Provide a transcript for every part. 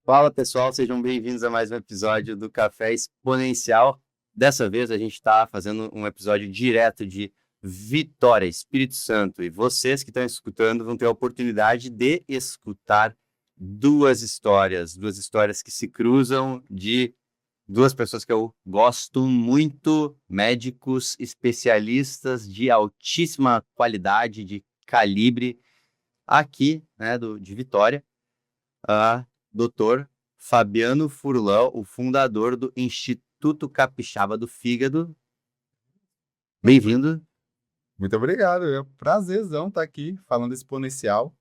Fala pessoal, sejam bem-vindos a mais um episódio do Café Exponencial. Dessa vez a gente está fazendo um episódio direto de Vitória, Espírito Santo. E vocês que estão escutando vão ter a oportunidade de escutar duas histórias que se cruzam de duas pessoas que eu gosto muito, médicos especialistas de altíssima qualidade, de calibre, aqui, né, de Vitória. Dr. Fabiano Furlan, o fundador do Instituto Capixaba do Fígado. Bem-vindo. Muito obrigado, é um prazerzão estar aqui falando exponencial.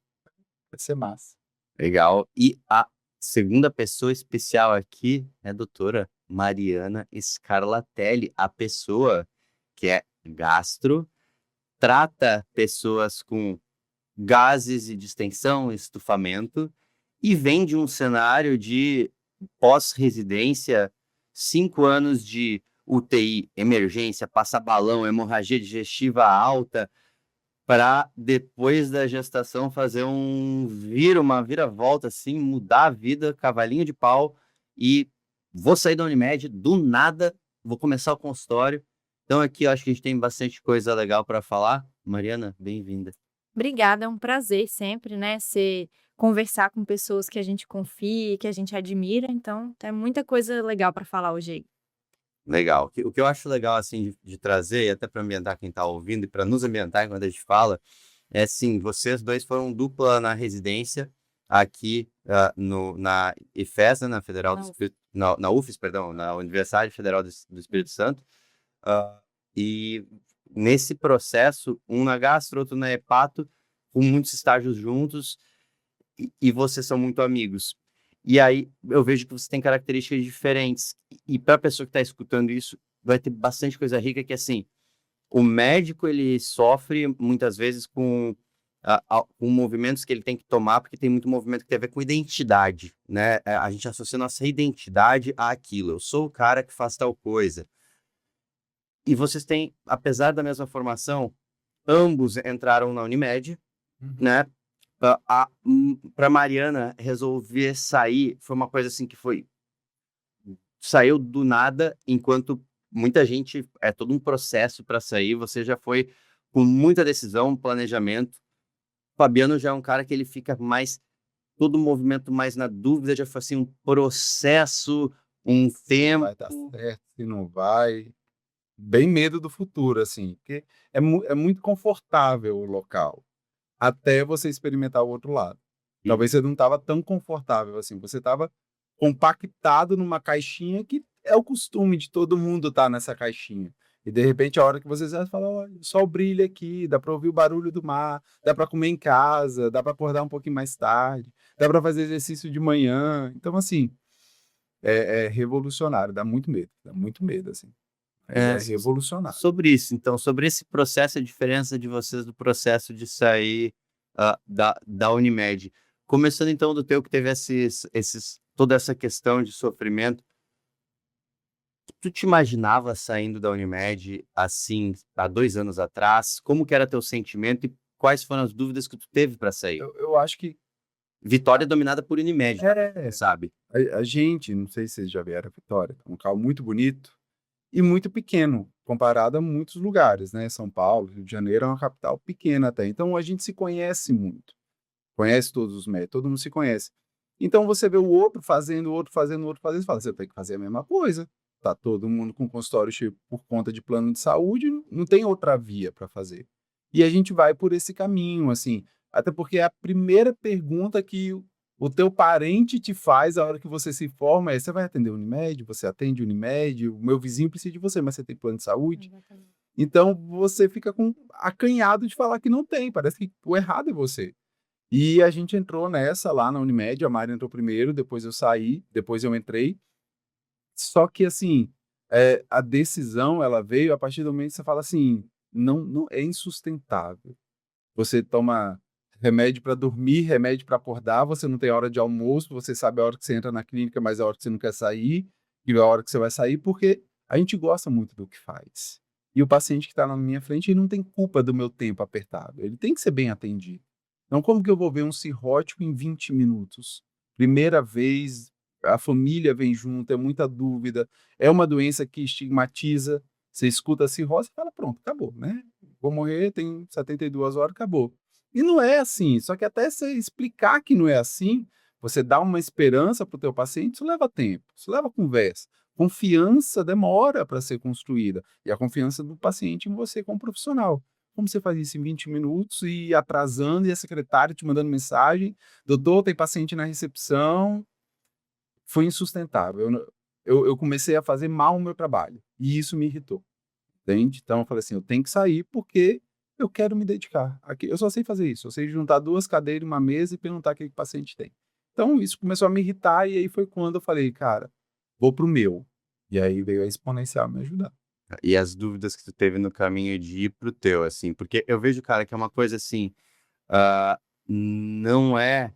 Vai ser massa. Legal. E a segunda pessoa especial aqui é a doutora Mariana Scarlatelli, a pessoa que é gastro, trata pessoas com gases e distensão, estufamento, e vem de um cenário de pós-residência, 5 anos de UTI, emergência, passa-balão, hemorragia digestiva alta, para depois da gestação fazer uma viravolta assim, mudar a vida, cavalinho de pau, e vou sair da Unimed, do nada, vou começar o consultório. Então aqui eu acho que a gente tem bastante coisa legal para falar. Mariana, bem-vinda. Obrigada, é um prazer sempre, né, conversar com pessoas que a gente confia, que a gente admira, então tem muita coisa legal para falar hoje aí. Legal. O que eu acho legal, assim, de trazer, e até para ambientar quem está ouvindo e para nos ambientar enquanto a gente fala, é assim, vocês dois foram dupla na residência aqui na IFES, né, na Federal do Espírito, na UFES, perdão, na Universidade Federal do Espírito Santo, e nesse processo, um na gastro, outro na hepato, com muitos estágios juntos, e vocês são muito amigos. E aí eu vejo que você tem características diferentes. E para a pessoa que está escutando isso, vai ter bastante coisa rica que, assim, o médico, ele sofre muitas vezes com movimentos que ele tem que tomar, porque tem muito movimento que tem a ver com identidade, né? A gente associa nossa identidade àquilo. Eu sou o cara que faz tal coisa. E vocês têm, apesar da mesma formação, ambos entraram na Unimed, né? Para Mariana resolver sair, foi uma coisa assim que saiu do nada, enquanto muita gente, é todo um processo para sair, você já foi com muita decisão, planejamento. Fabiano já é um cara que ele fica mais, todo movimento mais na dúvida, já foi assim um processo, um tempo. Vai dar certo, se não vai. Bem medo do futuro, assim, porque é muito confortável o local, até você experimentar o outro lado. Talvez você não estava tão confortável assim, você estava compactado numa caixinha que é o costume de todo mundo estar nessa caixinha. E de repente, a hora que você sai, fala: olha, o sol brilha aqui, dá para ouvir o barulho do mar, dá para comer em casa, dá para acordar um pouquinho mais tarde, dá para fazer exercício de manhã. Então, assim, é revolucionário, dá muito medo, assim. Mas é revolucionário. Sobre isso, então, sobre esse processo, a diferença de vocês do processo de sair da Unimed. Começando então do teu que teve toda essa questão de sofrimento, tu te imaginava saindo da Unimed assim, há 2 anos atrás? Como que era teu sentimento e quais foram as dúvidas que tu teve para sair? Eu acho que Vitória é dominada por Unimed, sabe? a gente, não sei se vocês já vieram a Vitória, é um local muito bonito e muito pequeno, comparado a muitos lugares, né? São Paulo, Rio de Janeiro é uma capital pequena até. Então a gente se conhece muito, conhece todos os médicos, todo mundo se conhece. Então você vê o outro fazendo, o outro fazendo, o outro fazendo, você fala, você tem que fazer a mesma coisa. Tá todo mundo com consultório cheio por conta de plano de saúde, não tem outra via para fazer. E a gente vai por esse caminho, assim, até porque é a primeira pergunta que o teu parente te faz a hora que você se forma é: você vai atender Unimed? Você atende Unimed? O meu vizinho precisa de você, mas você tem plano de saúde? Exatamente. Então você fica acanhado de falar que não tem, parece que o errado é você. E a gente entrou nessa lá na Unimed, a Mari entrou primeiro, depois eu saí, depois eu entrei. Só que assim, a decisão ela veio a partir do momento que você fala assim: não é insustentável. Você toma remédio para dormir, remédio para acordar, você não tem hora de almoço, você sabe a hora que você entra na clínica, mas a hora que você não quer sair, e a hora que você vai sair, porque a gente gosta muito do que faz. E o paciente que está na minha frente, ele não tem culpa do meu tempo apertado, ele tem que ser bem atendido. Então, como que eu vou ver um cirrótico em 20 minutos? Primeira vez, a família vem junto, é muita dúvida, é uma doença que estigmatiza, você escuta a cirrose e fala, pronto, acabou, né? Vou morrer, tem 72 horas, acabou. E não é assim, só que até você explicar que não é assim, você dá uma esperança para o teu paciente, isso leva tempo, isso leva conversa. Confiança demora para ser construída, e a confiança do paciente em você como profissional. Como você faz isso em 20 minutos e atrasando, e a secretária te mandando mensagem, doutor, tem paciente na recepção, foi insustentável. Eu comecei a fazer mal o meu trabalho, e isso me irritou, entende? Então eu falei assim, eu tenho que sair porque eu quero me dedicar. Aqui, eu só sei fazer isso, eu sei juntar 2 cadeiras em uma mesa e perguntar o que o paciente tem. Então isso começou a me irritar, e aí foi quando eu falei, cara, vou pro meu. E aí veio a Exponencial me ajudar. E as dúvidas que tu teve no caminho de ir pro teu, assim, porque eu vejo, cara, que é uma coisa assim, não é,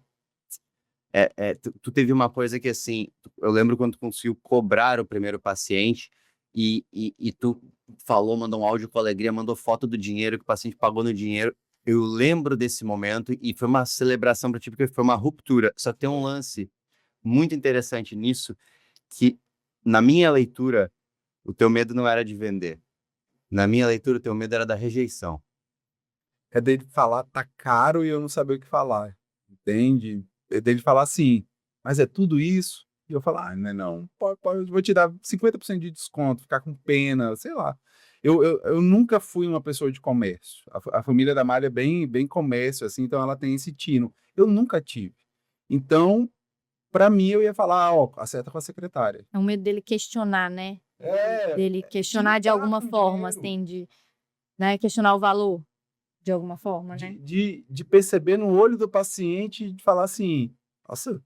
tu teve uma coisa que, assim, eu lembro quando tu conseguiu cobrar o primeiro paciente e tu falou, mandou um áudio com alegria, mandou foto do dinheiro que o paciente pagou no dinheiro. Eu lembro desse momento e foi uma celebração pra ti, porque foi uma ruptura. Só que tem um lance muito interessante nisso, que na minha leitura, o teu medo não era de vender. Na minha leitura, o teu medo era da rejeição. É dele falar, tá caro e eu não saber o que falar, entende? É dele falar assim, mas é tudo isso? E eu falar, não é não, vou te dar 50% de desconto, ficar com pena, sei lá. Eu nunca fui uma pessoa de comércio. A família da Mari é bem comércio, assim, então ela tem esse tino. Eu nunca tive. Então, para mim, eu ia falar, ó, acerta com a secretária. É o medo dele questionar, né? É, Dele questionar de lidar alguma com forma, dinheiro. assim, de, né, questionar o valor de alguma forma, né? De perceber no olho do paciente e de falar assim, nossa,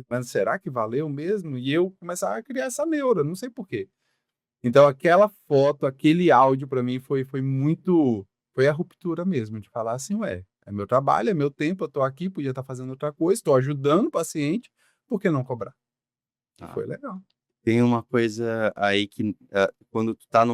mas será que valeu mesmo? E eu começar a criar essa neura, não sei por quê. Então aquela foto, aquele áudio para mim foi a ruptura mesmo, de falar assim, ué, é meu trabalho, é meu tempo, eu tô aqui, podia estar fazendo outra coisa, estou ajudando o paciente, por que não cobrar? E Tá? foi legal. Tem uma coisa aí que, quando tu tá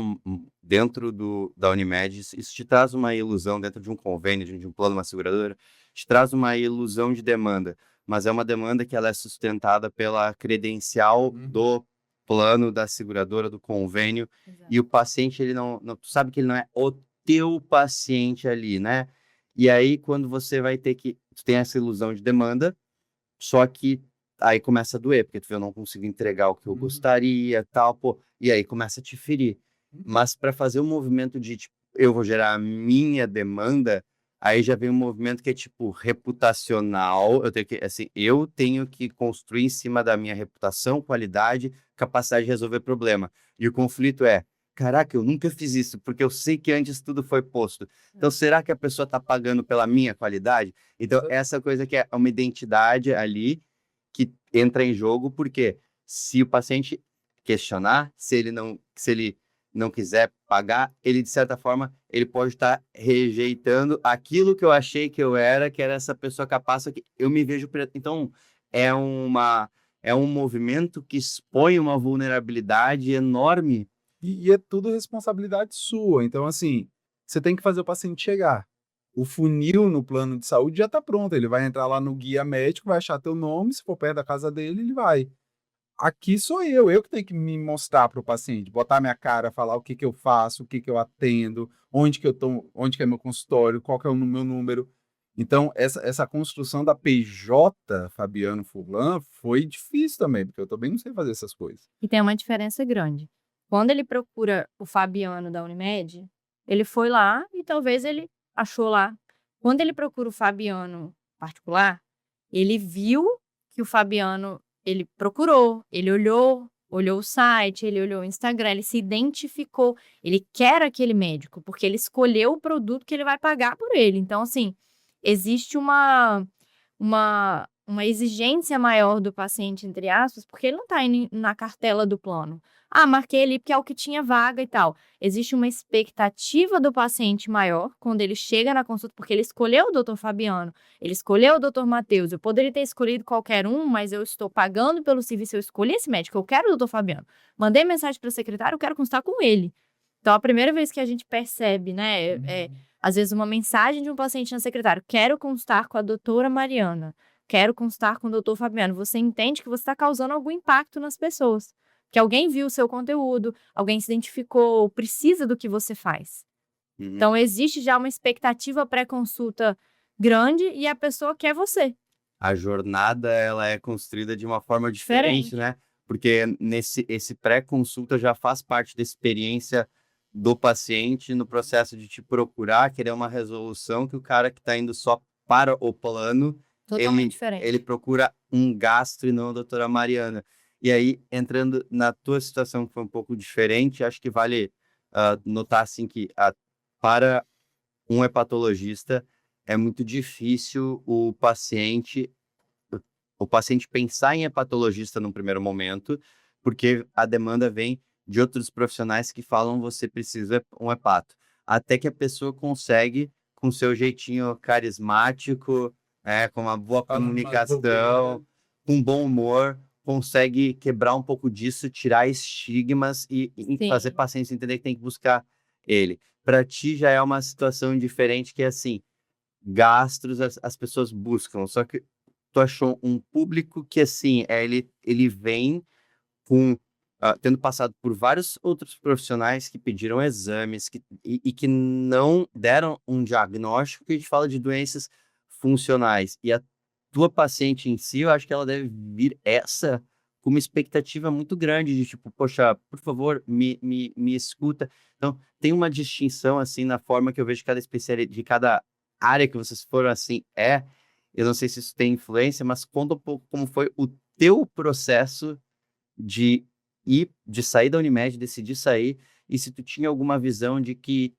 dentro da Unimed, isso te traz uma ilusão dentro de um convênio, de um plano, uma seguradora, te traz uma ilusão de demanda, mas é uma demanda que ela é sustentada pela credencial do plano, da seguradora, do convênio, Exato. e o paciente, ele tu sabe que ele não é o teu paciente ali, né? E aí, quando você vai ter tu tem essa ilusão de demanda, só que aí começa a doer, porque tu vê, eu não consigo entregar o que eu gostaria, tal, pô, e aí começa a te ferir. Mas para fazer um movimento de, tipo, eu vou gerar a minha demanda, aí já vem um movimento que é, tipo, reputacional, eu tenho que construir em cima da minha reputação, qualidade, capacidade de resolver problema. E o conflito é, caraca, eu nunca fiz isso, porque eu sei que antes tudo foi posto. Então, será que a pessoa está pagando pela minha qualidade? Então, essa coisa que é uma identidade ali que entra em jogo, porque se o paciente questionar, se ele não quiser pagar, ele, de certa forma, ele pode estar rejeitando aquilo que eu achei que eu era, que era essa pessoa capaz, que eu me vejo... Então, é é um movimento que expõe uma vulnerabilidade enorme. E é tudo responsabilidade sua. Então, assim, você tem que fazer o paciente chegar. O funil no plano de saúde já está pronto. Ele vai entrar lá no guia médico, vai achar teu nome, se for perto da casa dele, ele vai. Aqui sou eu que tenho que me mostrar para o paciente, botar minha cara, falar o que que eu faço, o que que eu atendo, onde que eu tô, onde que é meu consultório, qual que é o meu número. Então, essa construção da PJ, Fabiano Furlan, foi difícil também, porque eu também não sei fazer essas coisas. E tem uma diferença grande. Quando ele procura o Fabiano da Unimed, ele foi lá e talvez ele achou lá. Quando ele procura o Fabiano particular, ele viu que o Fabiano, ele procurou, ele olhou o site, ele olhou o Instagram, ele se identificou, ele quer aquele médico, porque ele escolheu o produto que ele vai pagar por ele. Então, assim, existe uma exigência maior do paciente, entre aspas, porque ele não está indo na cartela do plano. Ah, marquei ali porque é o que tinha vaga e tal. Existe uma expectativa do paciente maior quando ele chega na consulta, porque ele escolheu o Dr. Fabiano, ele escolheu o Dr. Matheus. Eu poderia ter escolhido qualquer um, mas eu estou pagando pelo serviço, eu escolhi esse médico, eu quero o Dr. Fabiano. Mandei mensagem para o secretário, eu quero consultar com ele. Então, a primeira vez que a gente percebe, né, às vezes uma mensagem de um paciente na secretária, quero consultar com a doutora Mariana. quero consultar com o doutor Fabiano. Você entende que você está causando algum impacto nas pessoas. Que alguém viu o seu conteúdo, alguém se identificou, precisa do que você faz. Uhum. Então, existe já uma expectativa pré-consulta grande e a pessoa quer você. A jornada, ela é construída de uma forma diferente, né? Porque esse pré-consulta já faz parte da experiência do paciente no processo de te procurar, querer uma resolução, que o cara que está indo só para o plano, Totalmente diferente. ele procura um gastro e não a doutora Mariana. E aí, entrando na tua situação, que foi um pouco diferente, acho que vale notar, assim, que para um hepatologista é muito difícil o paciente pensar em hepatologista num primeiro momento, porque a demanda vem de outros profissionais que falam você precisa um hepato. Até que a pessoa consegue, com seu jeitinho carismático, com uma boa comunicação, com bom humor, consegue quebrar um pouco disso, tirar estigmas e fazer pacientes entender que tem que buscar ele. Para ti já é uma situação diferente, que é assim, gastros as pessoas buscam, só que tu achou um público que, assim, ele vem com, tendo passado por vários outros profissionais que pediram exames e que não deram um diagnóstico, que a gente fala de doenças funcionais. E a tua paciente em si, eu acho que ela deve vir com uma expectativa muito grande de tipo, poxa, por favor, me escuta. Então, tem uma distinção, assim, na forma que eu vejo de cada área que vocês foram, assim, eu não sei se isso tem influência, mas conta um pouco como foi o teu processo de sair da Unimed, decidir sair, e se tu tinha alguma visão de que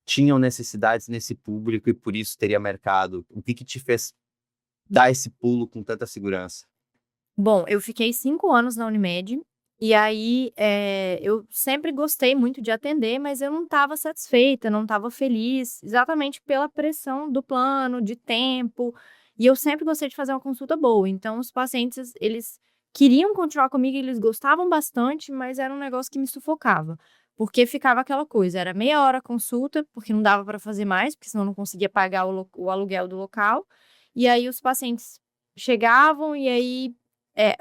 tinham necessidades nesse público e por isso teria mercado. O que te fez dar esse pulo com tanta segurança? Bom, eu fiquei 5 anos na Unimed, e aí eu sempre gostei muito de atender, mas eu não estava satisfeita, não estava feliz, exatamente pela pressão do plano, de tempo, e eu sempre gostei de fazer uma consulta boa. Então, os pacientes, eles queriam continuar comigo, eles gostavam bastante, mas era um negócio que me sufocava, porque ficava aquela coisa, era meia hora a consulta, porque não dava para fazer mais, porque senão eu não conseguia pagar o aluguel do local, e aí os pacientes chegavam e aí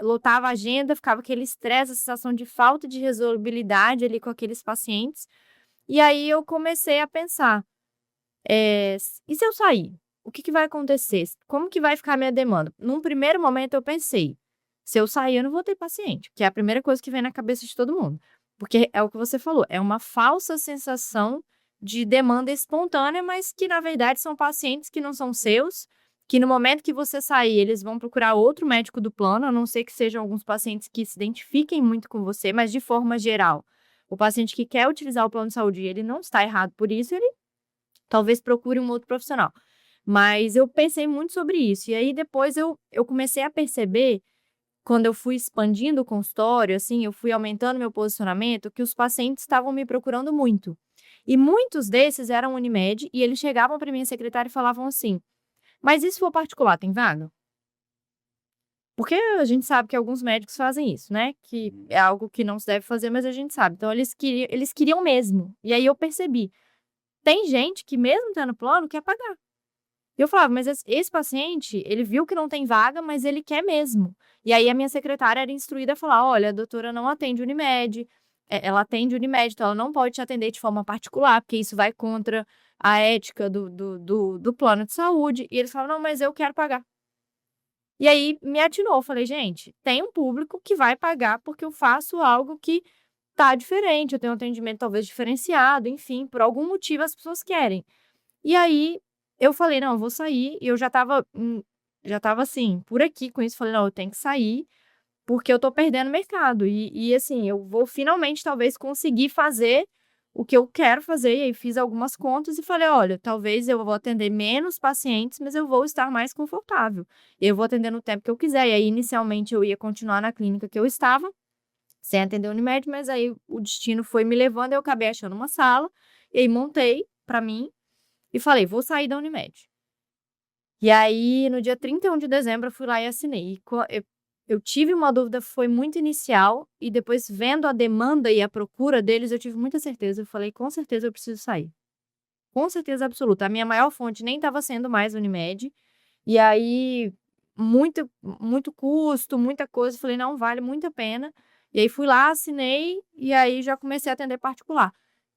lotava a agenda, ficava aquele estresse, a sensação de falta de resolubilidade ali com aqueles pacientes. E aí eu comecei a pensar, e se eu sair? O que vai acontecer? Como que vai ficar a minha demanda? Num primeiro momento eu pensei, se eu sair eu não vou ter paciente, que é a primeira coisa que vem na cabeça de todo mundo. Porque é o que você falou, é uma falsa sensação de demanda espontânea, mas que na verdade são pacientes que não são seus, que no momento que você sair, eles vão procurar outro médico do plano, a não ser que sejam alguns pacientes que se identifiquem muito com você, mas de forma geral, o paciente que quer utilizar o plano de saúde, ele não está errado por isso, ele talvez procure um outro profissional. Mas eu pensei muito sobre isso, e aí depois eu comecei a perceber, quando eu fui expandindo o consultório, assim, eu fui aumentando meu posicionamento, que os pacientes estavam me procurando muito. E muitos desses eram Unimed, e eles chegavam para minha secretária e falavam assim, mas e se for particular, tem vaga? Porque a gente sabe que alguns médicos fazem isso, né? Que é algo que não se deve fazer, mas a gente sabe. Então, eles queriam mesmo. E aí eu percebi, tem gente que mesmo tendo plano, quer pagar. E eu falava, mas esse paciente, ele viu que não tem vaga, mas ele quer mesmo. E aí a minha secretária era instruída a falar, olha, a doutora não atende Unimed, ela atende Unimed, então ela não pode te atender de forma particular, porque isso vai contra a ética do plano de saúde. E eles falavam, não, mas eu quero pagar. E aí me atinou, falei, gente, tem um público que vai pagar porque eu faço algo que tá diferente, eu tenho um atendimento talvez diferenciado, enfim, por algum motivo as pessoas querem. E aí eu falei, não, eu vou sair, e eu já tava assim, por aqui com isso, falei, não, eu tenho que sair, porque eu tô perdendo mercado, e assim, eu vou finalmente talvez conseguir fazer o que eu quero fazer, e aí fiz algumas contas e falei, olha, talvez eu vou atender menos pacientes, mas eu vou estar mais confortável, eu vou atender no tempo que eu quiser, e aí inicialmente eu ia continuar na clínica que eu estava, sem atender Unimed, mas aí o destino foi me levando, eu acabei achando uma sala, e aí montei pra mim, e falei, vou sair da Unimed. E aí, no dia 31 de dezembro, eu fui lá e assinei. E eu tive uma dúvida, foi muito inicial, e depois vendo a demanda e a procura deles, eu tive muita certeza. Eu falei, com certeza eu preciso sair. Com certeza absoluta. A minha maior fonte nem estava sendo mais Unimed, E aí, muito custo, muita coisa. Falei, não, vale muito a pena. E aí fui lá, assinei, e aí já comecei a atender particular.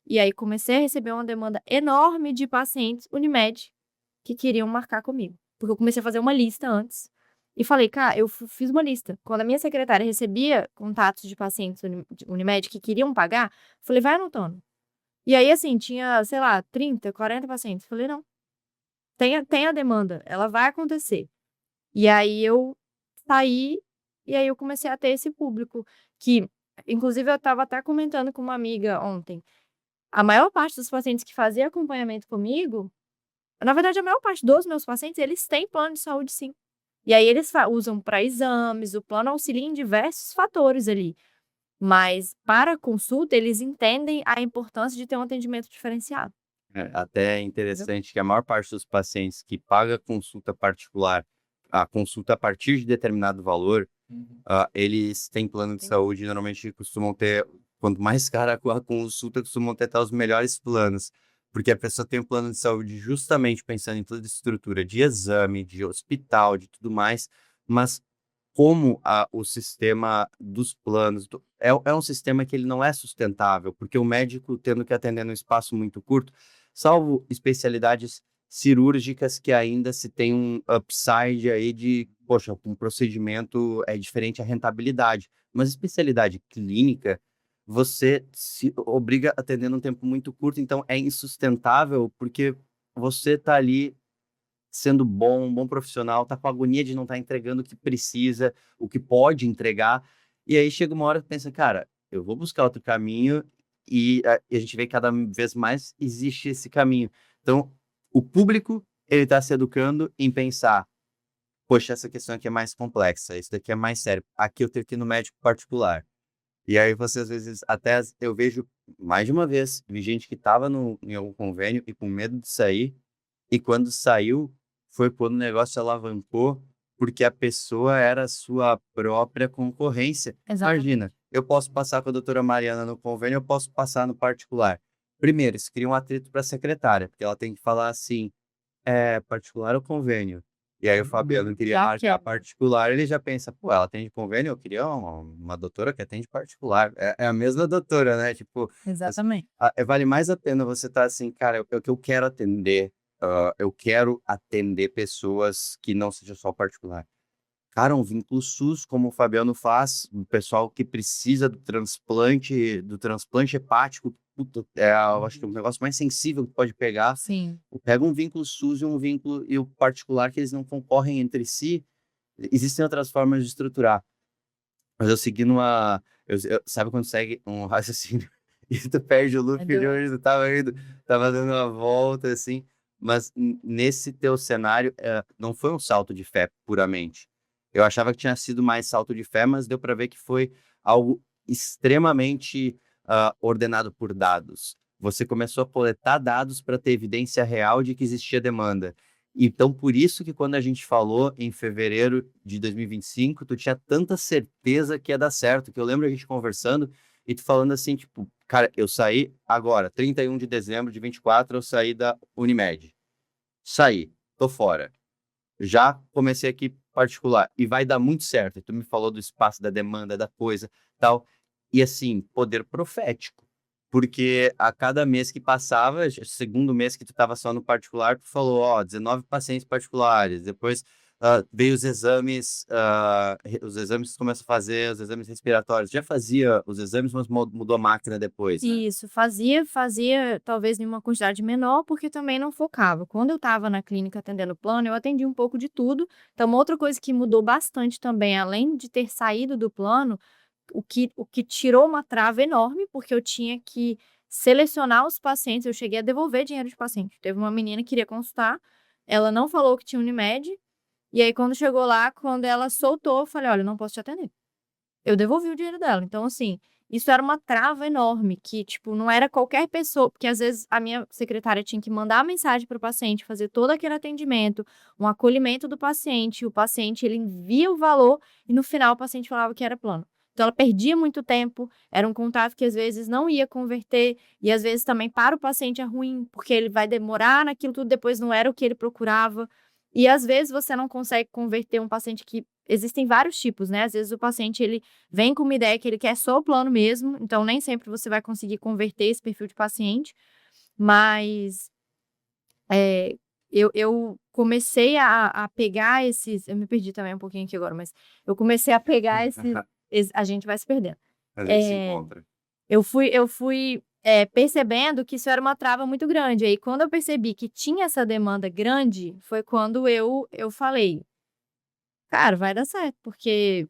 E aí comecei a receber uma demanda enorme de pacientes Unimed que queriam marcar comigo. Porque eu comecei a fazer uma lista antes. E falei, cara, eu fiz uma lista. Quando a minha secretária recebia contatos de pacientes de Unimed que queriam pagar, falei, vai anotando. E aí, assim, tinha, sei lá, 30, 40 pacientes. Falei, não, tem a demanda, ela vai acontecer. E aí eu saí, e aí eu comecei a ter esse público que, inclusive, eu estava até comentando com uma amiga ontem. A maior parte dos pacientes que fazia acompanhamento comigo, na verdade, a maior parte dos meus pacientes, eles têm plano de saúde, sim. E aí eles usam para exames, o plano auxilia em diversos fatores ali. Mas para consulta, eles entendem a importância de ter um atendimento diferenciado. Até é interessante que a maior parte dos pacientes que paga consulta particular, a consulta a partir de determinado valor, eles têm plano de saúde, normalmente costumam ter, quanto mais cara a consulta, costumam ter até os melhores planos, porque a pessoa tem um plano de saúde justamente pensando em toda a estrutura de exame, de hospital, de tudo mais, mas como o sistema dos planos é um sistema que ele não é sustentável, porque o médico tendo que atender num espaço muito curto, salvo especialidades cirúrgicas que ainda se tem um upside aí de, poxa, um procedimento é diferente a rentabilidade, mas especialidade clínica, você se obriga a atender num tempo muito curto, então é insustentável porque você está ali sendo um bom profissional, tá com a agonia de não estar entregando o que precisa, o que pode entregar, e aí chega uma hora que pensa, cara, eu vou buscar outro caminho, e a gente vê que cada vez mais existe esse caminho. Então, o público, ele tá se educando em pensar, poxa, essa questão aqui é mais complexa, isso daqui é mais sério, aqui eu tenho que ir no médico particular. E aí você, às vezes, até eu vejo, mais de uma vez, vi gente que estava em algum convênio e com medo de sair, e quando saiu, foi quando o negócio alavancou, porque a pessoa era a sua própria concorrência. Exatamente. Imagina, eu posso passar com a doutora Mariana no convênio, eu posso passar no particular. Primeiro, isso cria um atrito para a secretária, porque ela tem que falar assim, particular ou convênio? E aí o Fabiano queria Já marcar quer. particular, ele já pensa, pô, ela atende convênio, eu queria uma doutora que atende particular. É a mesma doutora, né? Tipo, Exatamente. vale mais a pena você estar assim, cara, é o que eu quero atender. Eu quero atender pessoas que não seja só particular. Cara, um vínculo SUS, como o Fabiano faz, o pessoal que precisa do transplante hepático, puta, eu acho que é um negócio mais sensível que pode pegar. Sim. Pega um vínculo SUS e o particular, que eles não concorrem entre si. Existem outras formas de estruturar. Mas eu segui sabe quando segue um raciocínio e tu perde o loop de onde tu tava indo, tava dando uma volta, assim. Mas nesse teu cenário, não foi um salto de fé puramente. Eu achava que tinha sido mais salto de fé, mas deu para ver que foi algo extremamente ordenado por dados. Você começou a coletar dados para ter evidência real de que existia demanda. Então, por isso que quando a gente falou em fevereiro de 2025, tu tinha tanta certeza que ia dar certo, que eu lembro a gente conversando e tu falando assim, tipo, cara, eu saí agora, 31 de dezembro de 24, eu saí da Unimed. Saí, tô fora. Já comecei aqui particular e vai dar muito certo. E tu me falou do espaço, da demanda, da coisa, tal. E assim, poder profético. Porque a cada mês que passava, segundo mês que tu estava só no particular, tu falou, ó, 19 pacientes particulares. Depois veio os exames que tu começa a fazer, os exames respiratórios. Já fazia os exames, mas mudou a máquina depois, né? Isso, fazia talvez em uma quantidade menor, porque também não focava. Quando eu estava na clínica atendendo plano, eu atendi um pouco de tudo. Então, uma outra coisa que mudou bastante também, além de ter saído do plano, o que tirou uma trava enorme, porque eu tinha que selecionar os pacientes, eu cheguei a devolver dinheiro de paciente. Teve uma menina que queria consultar, ela não falou que tinha Unimed, e aí quando chegou lá, quando ela soltou, eu falei, olha, eu não posso te atender. Eu devolvi o dinheiro dela. Então, assim, isso era uma trava enorme, que, tipo, não era qualquer pessoa, porque às vezes a minha secretária tinha que mandar a mensagem para o paciente, fazer todo aquele atendimento, um acolhimento do paciente, o paciente, ele envia o valor e no final o paciente falava que era plano. Então, ela perdia muito tempo, era um contato que às vezes não ia converter, e às vezes também para o paciente é ruim, porque ele vai demorar naquilo tudo, depois não era o que ele procurava. E às vezes você não consegue converter um paciente que... Existem vários tipos, né? Às vezes o paciente, ele vem com uma ideia que ele quer só o plano mesmo, então nem sempre você vai conseguir converter esse perfil de paciente, mas eu comecei a pegar esses... Eu me perdi também um pouquinho aqui agora, mas eu comecei a pegar a gente vai se perdendo. A gente se É, encontra. eu fui percebendo que isso era uma trava muito grande. Aí, quando eu percebi que tinha essa demanda grande, foi quando eu falei, cara, vai dar certo, porque...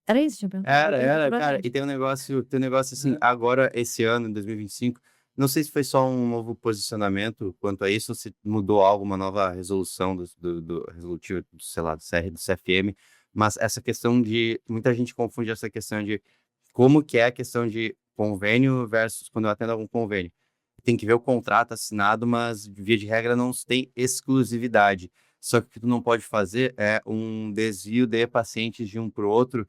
Era isso, tinha perguntado. Cara, e tem um negócio assim, agora, esse ano, em 2025, não sei se foi só um novo posicionamento quanto a isso, ou se mudou algo, uma nova resolução do resolutivo, sei lá, do CR, do CFM, mas essa questão de... Muita gente confunde essa questão de como que é a questão de convênio versus quando eu atendo algum convênio. Tem que ver o contrato assinado, mas, via de regra, não se tem exclusividade. Só que o que tu não pode fazer é um desvio de pacientes de um para o outro,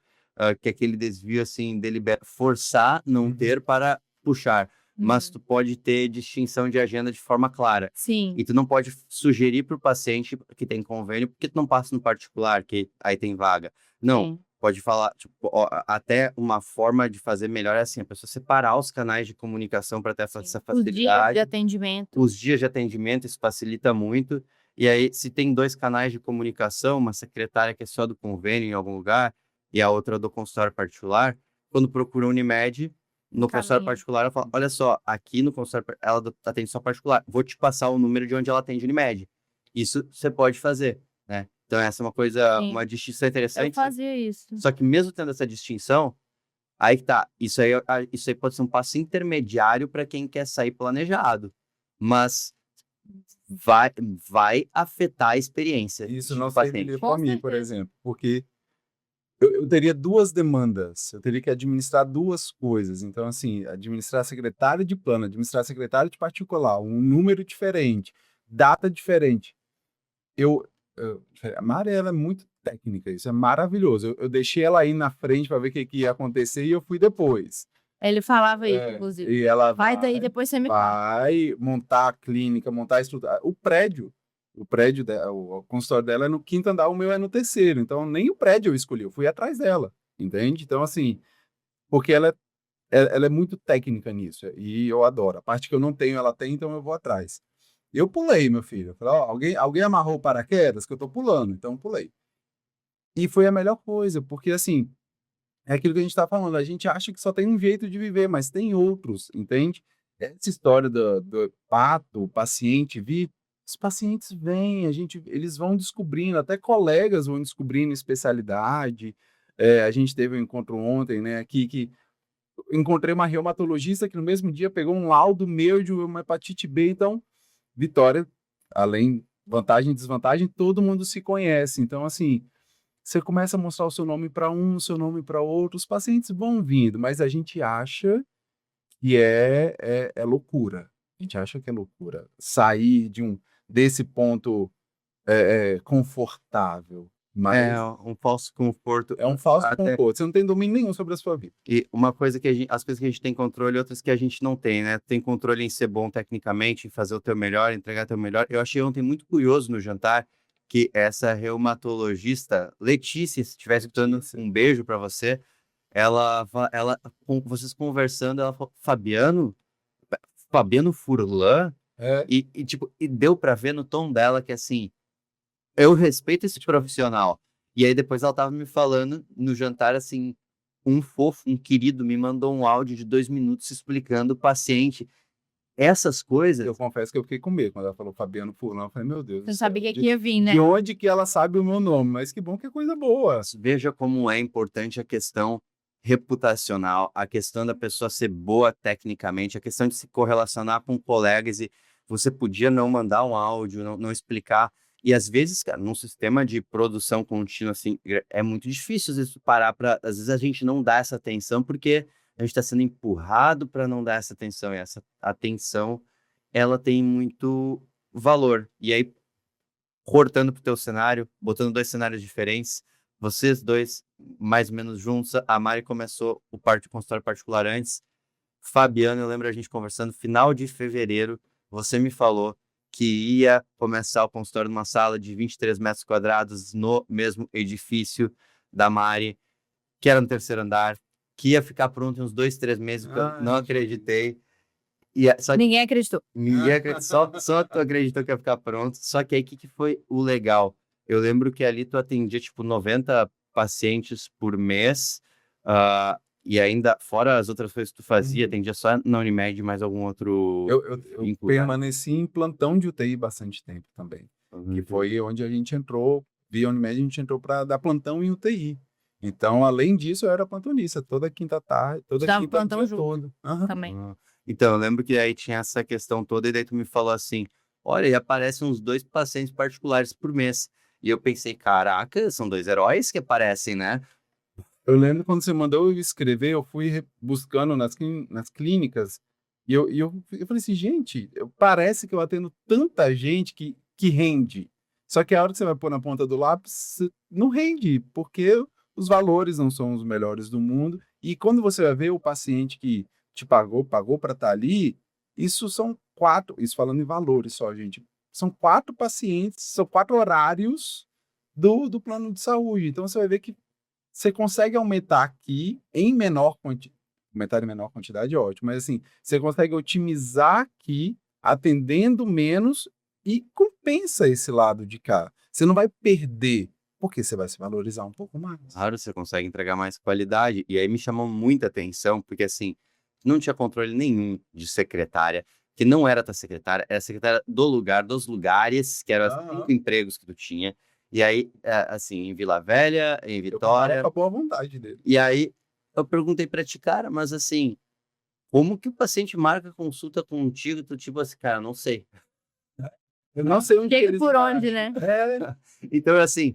que é aquele desvio, assim, forçar não ter para puxar. Mas tu pode ter distinção de agenda de forma clara. Sim. E tu não pode sugerir para o paciente que tem convênio, porque tu não passa no particular, que aí tem vaga. Não. Sim. Pode falar, tipo, até uma forma de fazer melhor é assim, a pessoa separar os canais de comunicação para ter essa Os dias facilidade. de atendimento. Os dias de atendimento, isso facilita muito. E aí, se tem 2 canais de comunicação, uma secretária que é só do convênio em algum lugar e a outra do consultório particular, quando procura Unimed, no consultório Encaminha. particular, ela fala, olha só, aqui no consultório, ela atende só particular, vou te passar o número de onde ela atende Unimed. Isso você pode fazer, né? Então, essa é uma coisa, Sim. uma distinção Eu interessante. fazia isso. Só que mesmo tendo essa distinção, aí que tá. Isso aí pode ser um passo intermediário para quem quer sair planejado. Mas vai afetar a experiência Isso do não paciente. serviria Com para mim, por certeza. exemplo, porque eu teria 2 demandas, eu teria que administrar 2 coisas. Então, assim, administrar secretário de plano, administrar secretário de particular, um número diferente, data diferente. A Mari, ela é muito técnica, isso é maravilhoso. Eu deixei ela aí na frente para ver o que ia acontecer e eu fui depois. Ele falava isso, inclusive. E ela Vai daí, depois você me fala. vai montar a clínica, montar a estrutura. O prédio dela, o consultório dela é no 5º andar, o meu é no 3º. Então, nem o prédio eu escolhi, eu fui atrás dela, entende? Então, assim, porque ela é muito técnica nisso, e eu adoro. A parte que eu não tenho, ela tem, então eu vou atrás. Eu pulei, meu filho. Eu falei, ó, alguém amarrou o paraquedas que eu tô pulando, então eu pulei. E foi a melhor coisa, porque, assim, é aquilo que a gente tá falando, a gente acha que só tem um jeito de viver, mas tem outros, entende? Essa história do pato, o paciente vir, os pacientes vêm, eles vão descobrindo, até colegas vão descobrindo especialidade. A gente teve um encontro ontem, né, aqui, que encontrei uma reumatologista que no mesmo dia pegou um laudo meu de uma hepatite B, então, vitória, além vantagem e desvantagem, todo mundo se conhece. Então, assim, você começa a mostrar o seu nome para um, o seu nome para outro, os pacientes vão vindo, mas a gente acha que é loucura. A gente acha que é loucura sair desse ponto confortável, mas É um falso conforto. é um falso Até... conforto. Você não tem domínio nenhum sobre a sua vida. E uma coisa que as coisas que a gente tem controle, outras que a gente não tem, né? Tem controle em ser bom tecnicamente, em fazer o teu melhor, entregar o teu melhor. Eu achei ontem muito curioso no jantar que essa reumatologista, Letícia, se estiver escutando, um beijo para você. Vocês conversando, ela falou, Fabiano Furlan, e deu para ver no tom dela que, assim, eu respeito esse profissional. E aí depois ela tava me falando no jantar, assim, um fofo, um querido, me mandou um áudio de 2 minutos explicando o paciente. Essas coisas... Eu confesso que eu fiquei com medo quando ela falou Fabiano Furlan. Eu falei, meu Deus Você do não céu, sabia que ia vir, né? de onde que ela sabe o meu nome? Mas que bom que é coisa boa. Veja como é importante a questão reputacional, a questão da pessoa ser boa tecnicamente, a questão de se correlacionar com colegas, e você podia não mandar um áudio, não explicar. E às vezes, cara, num sistema de produção contínua, assim, é muito difícil às vezes parar para... Às vezes a gente não dá essa atenção porque a gente está sendo empurrado para não dar essa atenção, e essa atenção, ela tem muito valor. E aí, cortando pro teu cenário, botando 2 cenários diferentes, vocês dois mais ou menos juntos, a Mari começou o consultório particular antes, Fabiano, eu lembro a gente conversando, final de fevereiro, você me falou que ia começar o consultório numa sala de 23 metros quadrados no mesmo edifício da Mari, que era no terceiro andar, que ia ficar pronto em uns 2, 3 meses, que eu não acreditei. Só que Ninguém acreditou. ninguém só tu acreditou que ia ficar pronto. Só que aí, o que foi o legal? Eu lembro que ali tu atendia, tipo, 90 pacientes por mês, e ainda, fora as outras coisas que tu fazia, atendia só na Unimed, mais algum outro Eu vínculo, permaneci em plantão de UTI bastante tempo também, que foi onde a gente entrou, via Unimed, a gente entrou para dar plantão em UTI. Então, além disso, eu era plantonista, toda quinta tarde, toda Dava quinta plantão dia junto. todo. Aham. Também. Então, eu lembro que aí tinha essa questão toda, e daí tu me falou assim, olha, e aparecem uns 2 pacientes particulares por mês. E eu pensei, caraca, são 2 heróis que aparecem, né? Eu lembro quando você mandou eu escrever, eu fui buscando nas clínicas, e eu falei assim, gente, parece que eu atendo tanta gente que rende. Só que a hora que você vai pôr na ponta do lápis, não rende, porque os valores não são os melhores do mundo. E quando você vai ver o paciente que te pagou para estar ali, isso são 4, isso falando em valores só, gente, são 4 pacientes, são 4 horários do plano de saúde. Então você vai ver que você consegue aumentar aqui em menor quantidade, aumentar em menor quantidade é ótimo, mas assim, você consegue otimizar aqui, atendendo menos e compensa esse lado de cá. Você não vai perder, porque você vai se valorizar um pouco mais. Claro, você consegue entregar mais qualidade. E aí me chamou muita atenção, porque assim, não tinha controle nenhum de secretária, que não era tua secretária, era a secretária do lugar, dos lugares, que eram os 5 empregos que tu tinha. E aí, assim, em Vila Velha, em Eu Vitória. contava com a boa vontade dele. E aí, eu perguntei pra ti, cara, mas assim, como que o paciente marca consulta contigo? Tu tipo assim, cara, não sei. Eu não sei onde Chega eles por acham. onde, né? É, Então, assim,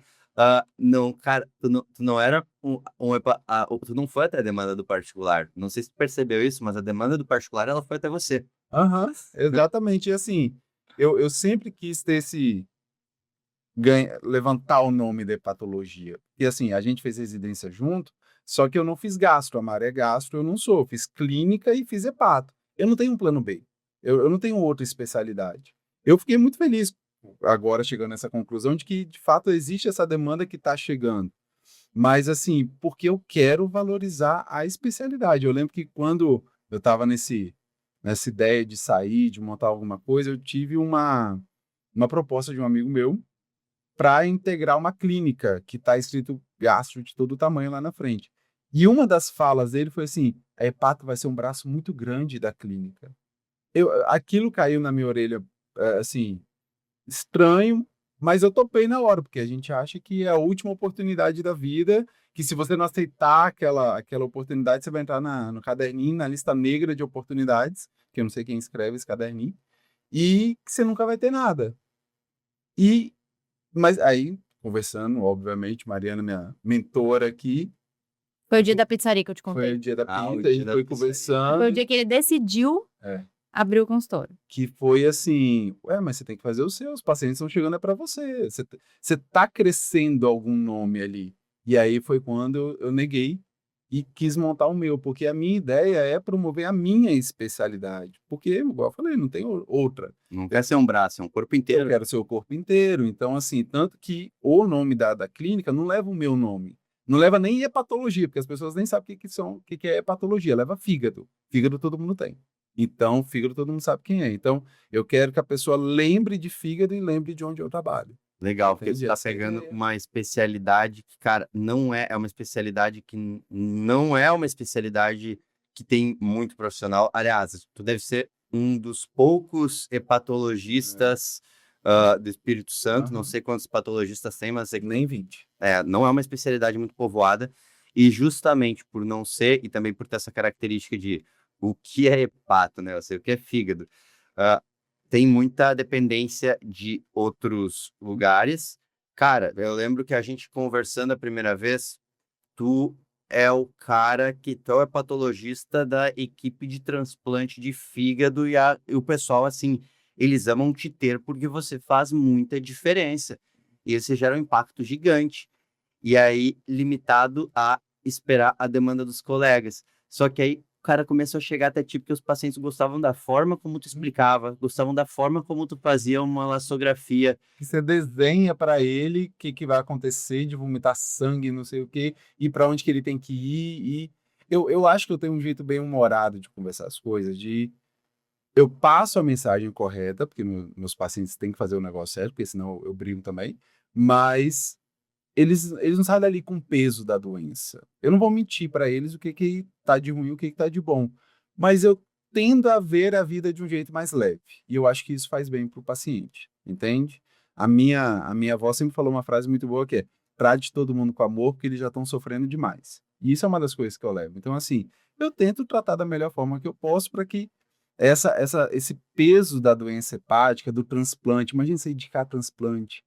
não, cara, tu não era tu não foi até a demanda do particular. Não sei se tu percebeu isso, mas a demanda do particular, ela foi até você. aham, exatamente. E assim, eu sempre quis ter esse levantar o nome da hepatologia. E assim, a gente fez residência junto, só que eu não fiz gastro, a Mari é gastro, eu não sou. Eu fiz clínica e fiz hepato. Eu não tenho um plano B. Eu não tenho outra especialidade. Eu fiquei muito feliz agora chegando nessa conclusão de que, de fato, existe essa demanda que está chegando. Mas, assim, porque eu quero valorizar a especialidade. Eu lembro que quando eu estava nessa ideia de sair, de montar alguma coisa, eu tive uma proposta de um amigo meu para integrar uma clínica que está escrito gastro de todo tamanho lá na frente. E uma das falas dele foi assim: a hepato vai ser um braço muito grande da clínica. Aquilo caiu na minha orelha, assim, estranho, mas eu topei na hora, porque a gente acha que é a última oportunidade da vida, que se você não aceitar aquela oportunidade, você vai entrar no caderninho, na lista negra de oportunidades, que eu não sei quem escreve esse caderninho, e que você nunca vai ter nada. Mas aí, conversando, obviamente, Mariana, minha mentora aqui, Foi o dia da pizzaria que eu te foi contei. o dia da O pizza, a dia gente da foi pizzaria. conversando, Foi o dia que ele decidiu abrir o consultório. que foi assim, mas você tem que fazer o seu, os pacientes estão chegando para você, você tá crescendo algum nome ali. E aí foi quando eu neguei e quis montar o meu, porque a minha ideia é promover a minha especialidade, porque, igual eu falei, não tem outra. Não quer ser um braço, é um corpo Eu inteiro. quero ser o corpo inteiro. Então, assim, tanto que o nome da clínica não leva o meu nome. Não leva nem hepatologia, porque as pessoas nem sabem o que é hepatologia. Leva fígado. Fígado todo mundo tem. Então, fígado todo mundo sabe quem é. Então, eu quero que a pessoa lembre de fígado e lembre de onde eu trabalho. Legal, porque tu Entendi tá essa pegando ideia. uma especialidade que, cara, não é uma especialidade que não é uma especialidade que tem muito profissional. Aliás, tu deve ser um dos poucos hepatologistas do Espírito Santo. Não Aham. sei quantos patologistas tem, mas Nem 20. não é uma especialidade muito povoada. E justamente por não ser, e também por ter essa característica de o que é hepato, né? Eu sei o que é fígado. ah, Tem muita dependência de outros lugares. Cara, eu lembro que a gente conversando a primeira vez, tu é o cara que tu é o patologista da equipe de transplante de fígado e o pessoal, assim, eles amam te ter porque você faz muita diferença. E você gera um impacto gigante. E aí, limitado a esperar a demanda dos colegas. Só que aí, cara começou a chegar até ti, porque os pacientes gostavam da forma como tu explicava, gostavam da forma como tu fazia uma elastografia. Que você desenha para ele o que vai acontecer de vomitar sangue, não sei o quê, e para onde que ele tem que ir. E eu acho que eu tenho um jeito bem humorado de conversar as coisas, eu passo a mensagem correta, porque meus pacientes têm que fazer o negócio certo, porque senão eu brigo também, mas eles não saem dali com o peso da doença. Eu não vou mentir para eles o que tá de ruim, o que tá de bom, mas eu tendo a ver a vida de um jeito mais leve, e eu acho que isso faz bem para o paciente, entende? A minha avó sempre falou uma frase muito boa que é: trate todo mundo com amor, porque eles já estão sofrendo demais. E isso é uma das coisas que eu levo. Então, assim, eu tento tratar da melhor forma que eu posso para que esse peso da doença hepática, do transplante, imagina você indicar transplante,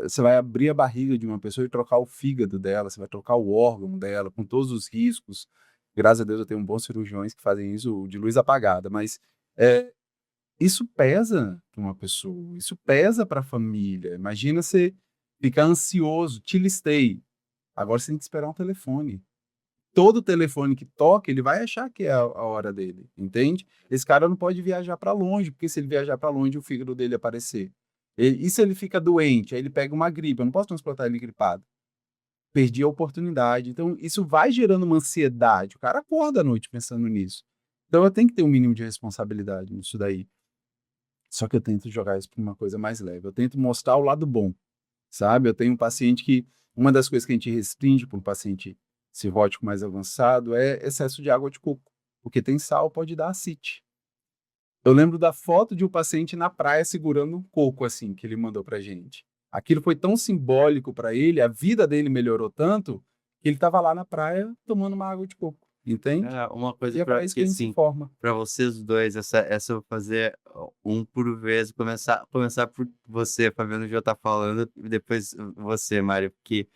você vai abrir a barriga de uma pessoa e trocar o fígado dela, você vai trocar o órgão dela, com todos os riscos. Graças a Deus eu tenho bons cirurgiões que fazem isso de luz apagada, mas é, isso pesa para uma pessoa, isso pesa para a família. Imagina você ficar ansioso, te listei, agora você tem que esperar um telefone. Todo telefone que toca, ele vai achar que é a hora dele, entende? Esse cara não pode viajar para longe, porque se ele viajar para longe, o fígado dele aparecer. E se ele fica doente, aí ele pega uma gripe, eu não posso transportar ele gripado. Perdi a oportunidade. Então, isso vai gerando uma ansiedade. O cara acorda à noite pensando nisso. Então, eu tenho que ter um mínimo de responsabilidade nisso daí. Só que eu tento jogar isso para uma coisa mais leve. Eu tento mostrar o lado bom, sabe? Eu tenho um paciente que, uma das coisas que a gente restringe para um paciente cirrótico mais avançado é excesso de água de coco, porque tem sal, pode dar ascite. Eu lembro da foto de um paciente na praia segurando um coco, assim, que ele mandou pra gente. Aquilo foi tão simbólico para ele, a vida dele melhorou tanto, que ele estava lá na praia tomando uma água de coco, entende? Uma coisa E é para para isso que que a gente se assim, forma. para vocês dois, essa eu vou fazer um por vez, começar por você, Fabiano já tá falando, e depois você, Mário, porque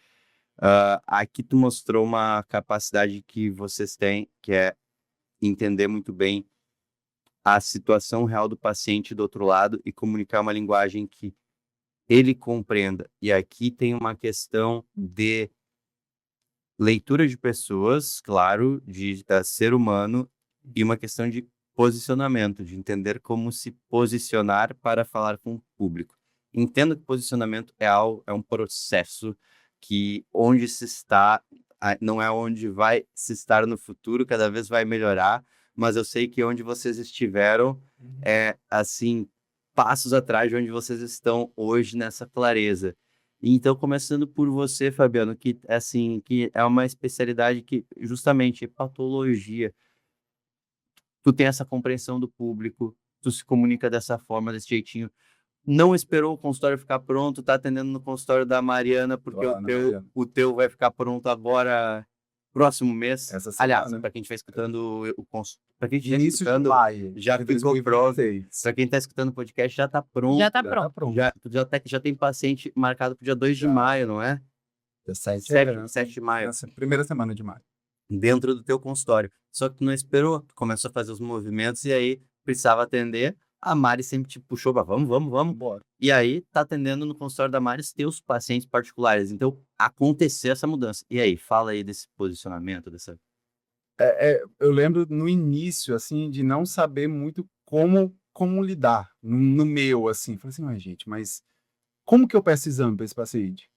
aqui tu mostrou uma capacidade que vocês têm, que é entender muito bem a situação real do paciente do outro lado e comunicar uma linguagem que ele compreenda. E aqui tem uma questão de leitura de pessoas, claro, de ser humano, e uma questão de posicionamento, de entender como se posicionar para falar com o público. Entendo que posicionamento é um processo que onde se está, não é onde vai se estar no futuro, cada vez vai melhorar, mas eu sei que onde vocês estiveram é, assim, passos atrás de onde vocês estão hoje nessa clareza. Então, começando por você, Fabiano, que assim, que é uma especialidade que justamente patologia, tu tem essa compreensão do público, tu se comunica dessa forma, desse jeitinho. Não esperou o consultório ficar pronto, tá atendendo no consultório da Mariana, porque Lá na Mariana. o teu vai ficar pronto agora, próximo mês. Essa Aliás, semana. para quem estiver escutando para quem estiver Início de escutando, maio já de ficou pronto. 2026. Para quem está escutando o podcast, já tá pronto. Já tá Já pronto. tá pronto. Já tem paciente marcado para o dia 2 de Já. maio, não é? Dia 7 7 de maio. Primeira semana de maio. Dentro do teu consultório. Só que tu não esperou, tu começou a fazer os movimentos e aí precisava atender. A Mari sempre te puxou para vamos. Bora. E aí tá atendendo no consultório da Mari os teus pacientes particulares. Então aconteceu essa mudança. E aí, fala aí desse posicionamento, dessa. Eu lembro no início, assim, de não saber muito como lidar no meu, assim. Falei assim, mas gente, mas como que eu peço exame para esse paciente?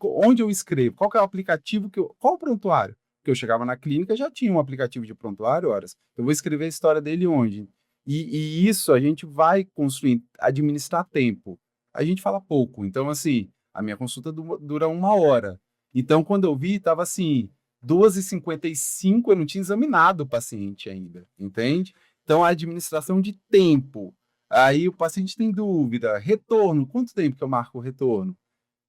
Onde eu escrevo? Qual que é o aplicativo qual o prontuário? Porque eu chegava na clínica, já tinha um aplicativo de prontuário, horas. Eu vou escrever a história dele onde? E isso a gente vai construir, administrar tempo. A gente fala pouco. Então, assim, a minha consulta dura 1 hora. Então, quando eu vi, estava assim, 2h55, eu não tinha examinado o paciente ainda, entende? Então, a administração de tempo. Aí o paciente tem dúvida. Retorno, quanto tempo que eu marco o retorno?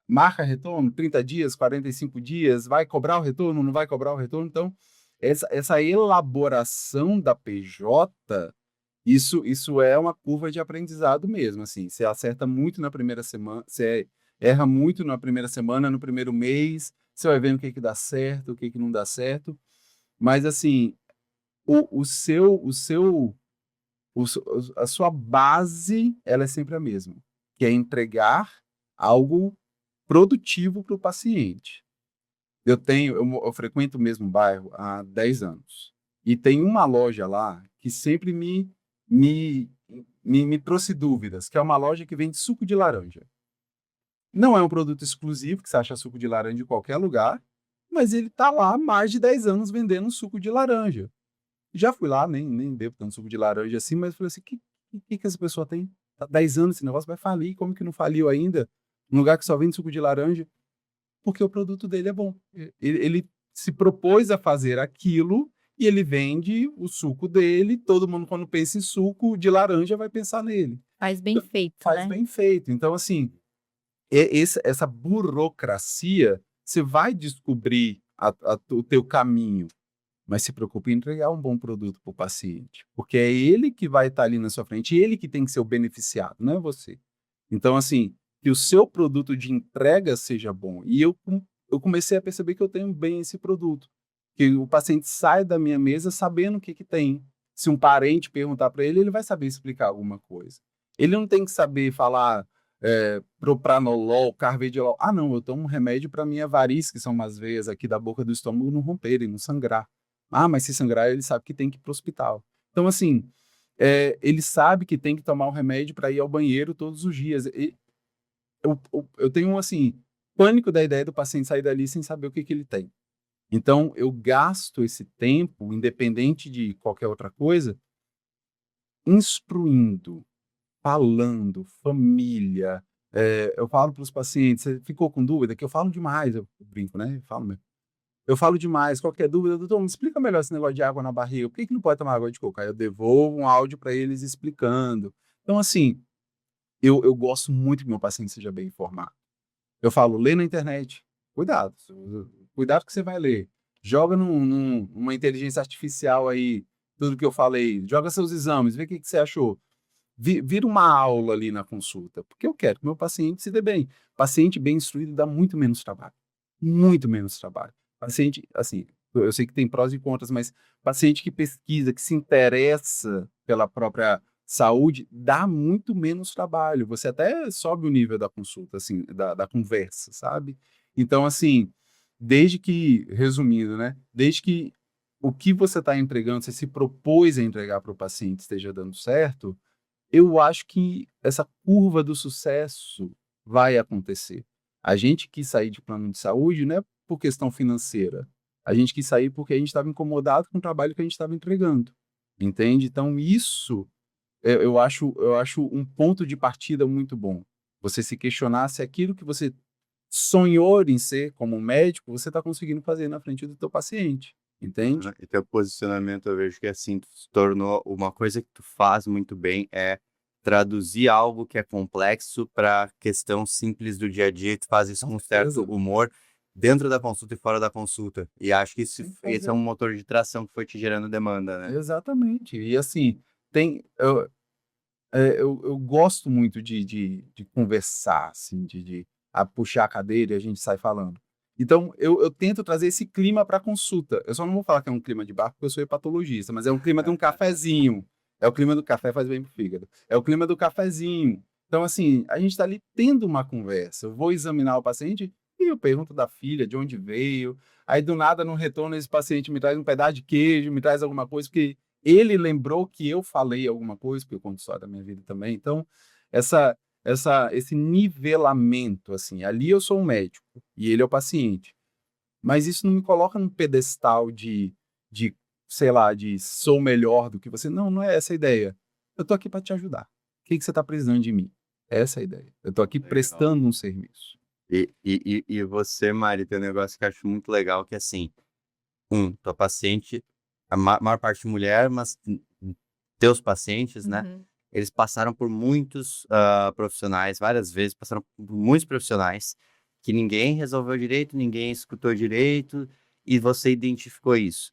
Marca retorno, 30 dias, 45 dias, vai cobrar o retorno, não vai cobrar o retorno? Então, essa elaboração da PJ, isso é uma curva de aprendizado mesmo, assim. Você acerta muito na primeira semana, você erra muito na primeira semana, no primeiro mês, você vai vendo o que dá certo, o que não dá certo. Mas, assim, a sua base, ela é sempre a mesma, que é entregar algo produtivo para o paciente. Eu frequento o mesmo bairro há 10 anos. E tem uma loja lá que sempre me trouxe dúvidas, que é uma loja que vende suco de laranja. Não é um produto exclusivo, que você acha suco de laranja em qualquer lugar, mas ele está lá há mais de 10 anos vendendo suco de laranja. Já fui lá, nem bebo tanto suco de laranja assim, mas falei assim, que essa pessoa tem? Tá 10 anos, esse negócio vai falir, como que não faliu ainda? Num lugar que só vende suco de laranja? Porque o produto dele é bom. Ele se propôs a fazer aquilo e ele vende o suco dele. Todo mundo, quando pensa em suco de laranja, vai pensar nele. Faz bem feito, Faz né? bem feito. Então, assim, essa burocracia, você vai descobrir o teu caminho, mas se preocupe em entregar um bom produto para o paciente, porque é ele que vai estar ali na sua frente, ele que tem que ser o beneficiado, não é você. Então, assim, que o seu produto de entrega seja bom. E eu comecei a perceber que eu tenho bem esse produto, que o paciente sai da minha mesa sabendo o que que tem. Se um parente perguntar para ele, ele vai saber explicar alguma coisa. Ele não tem que saber falar propranolol, carvedilol. Ah, não, eu tomo um remédio para minha variz, que são umas veias aqui da boca do estômago não romperem, não sangrar. Ah, mas se sangrar, ele sabe que tem que ir para o hospital. Então, assim, ele sabe que tem que tomar o remédio para ir ao banheiro todos os dias. Eu tenho, assim, pânico da ideia do paciente sair dali sem saber o que que ele tem. Então, eu gasto esse tempo, independente de qualquer outra coisa, instruindo, falando, família. Eu falo para os pacientes, você ficou com dúvida? Que eu falo demais, eu brinco, né? Eu falo mesmo. Eu falo demais, qualquer dúvida, doutor, me explica melhor esse negócio de água na barriga. Por que que não pode tomar água de coco? Aí eu devolvo um áudio para eles explicando. Então, assim, eu gosto muito que meu paciente seja bem informado. Eu falo, lê na internet. Cuidado. Cuidado que você vai ler. Joga numa inteligência artificial aí, tudo que eu falei. Joga seus exames, vê o que que você achou. Vira uma aula ali na consulta, porque eu quero que meu paciente se dê bem. Paciente bem instruído dá muito menos trabalho. Muito menos trabalho. Paciente, assim, eu sei que tem prós e contras, mas paciente que pesquisa, que se interessa pela própria saúde, dá muito menos trabalho. Você até sobe o nível da consulta, assim, da conversa, sabe? Então, assim, resumindo, né? Desde que o que você está entregando, você se propôs a entregar para o paciente esteja dando certo, eu acho que essa curva do sucesso vai acontecer. A gente quis sair de plano de saúde não é por questão financeira. A gente quis sair porque a gente estava incomodado com o trabalho que a gente estava entregando. Entende? Então, isso eu acho um ponto de partida muito bom. Você se questionar se aquilo que você sonhou em ser como um médico, você está conseguindo fazer na frente do teu paciente. Entende? E teu posicionamento, eu vejo que assim, tu se tornou uma coisa que tu faz muito bem é traduzir algo que é complexo para questão simples do dia a dia, e tu faz isso com um certo certeza. humor dentro da consulta e fora da consulta. E acho que Tem que esse é fazer. um motor de tração que foi te gerando demanda, né? Exatamente. E assim, tem, eu gosto muito de conversar, assim, de puxar a cadeira e a gente sai falando. Então, eu tento trazer esse clima para a consulta. Eu só não vou falar que é um clima de bar, porque eu sou hepatologista, mas é um clima de um cafezinho. É o clima do café, faz bem pro fígado. É o clima do cafezinho. Então, assim, a gente está ali tendo uma conversa. Eu vou examinar o paciente e eu pergunto da filha, de onde veio. Aí, do nada, no retorno, esse paciente me traz um pedaço de queijo, me traz alguma coisa, porque ele lembrou que eu falei alguma coisa, porque eu conto história da minha vida também. Então, essa, esse nivelamento, assim, ali eu sou um médico e ele é o paciente. Mas isso não me coloca num pedestal de sei lá, de sou melhor do que você. Não, não é essa a ideia. Eu tô aqui para te ajudar. O que que você está precisando de mim? Essa é a ideia. Eu tô aqui Legal. prestando um serviço. E você, Mari, tem um negócio que eu acho muito legal, que é assim, tua paciente, a maior parte mulher, mas teus pacientes, né? Uhum. Eles passaram por muitos profissionais, várias vezes, passaram por muitos profissionais que ninguém resolveu direito, ninguém escutou direito, e você identificou isso.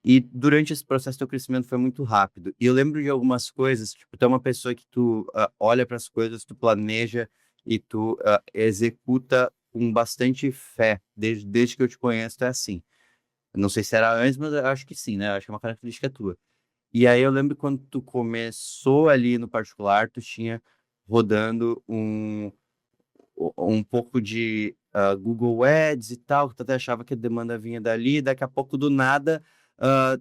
E durante esse processo, teu crescimento foi muito rápido. E eu lembro de algumas coisas, tipo, tu é uma pessoa que tu olha para as coisas, tu planeja e tu executa com bastante fé. Desde que eu te conheço, tu é assim. Não sei se era antes, mas eu acho que sim, né? Eu acho que é uma característica tua. E aí eu lembro quando tu começou ali no particular, tu tinha rodando um pouco de Google Ads e tal, que tu até achava que a demanda vinha dali, daqui a pouco do nada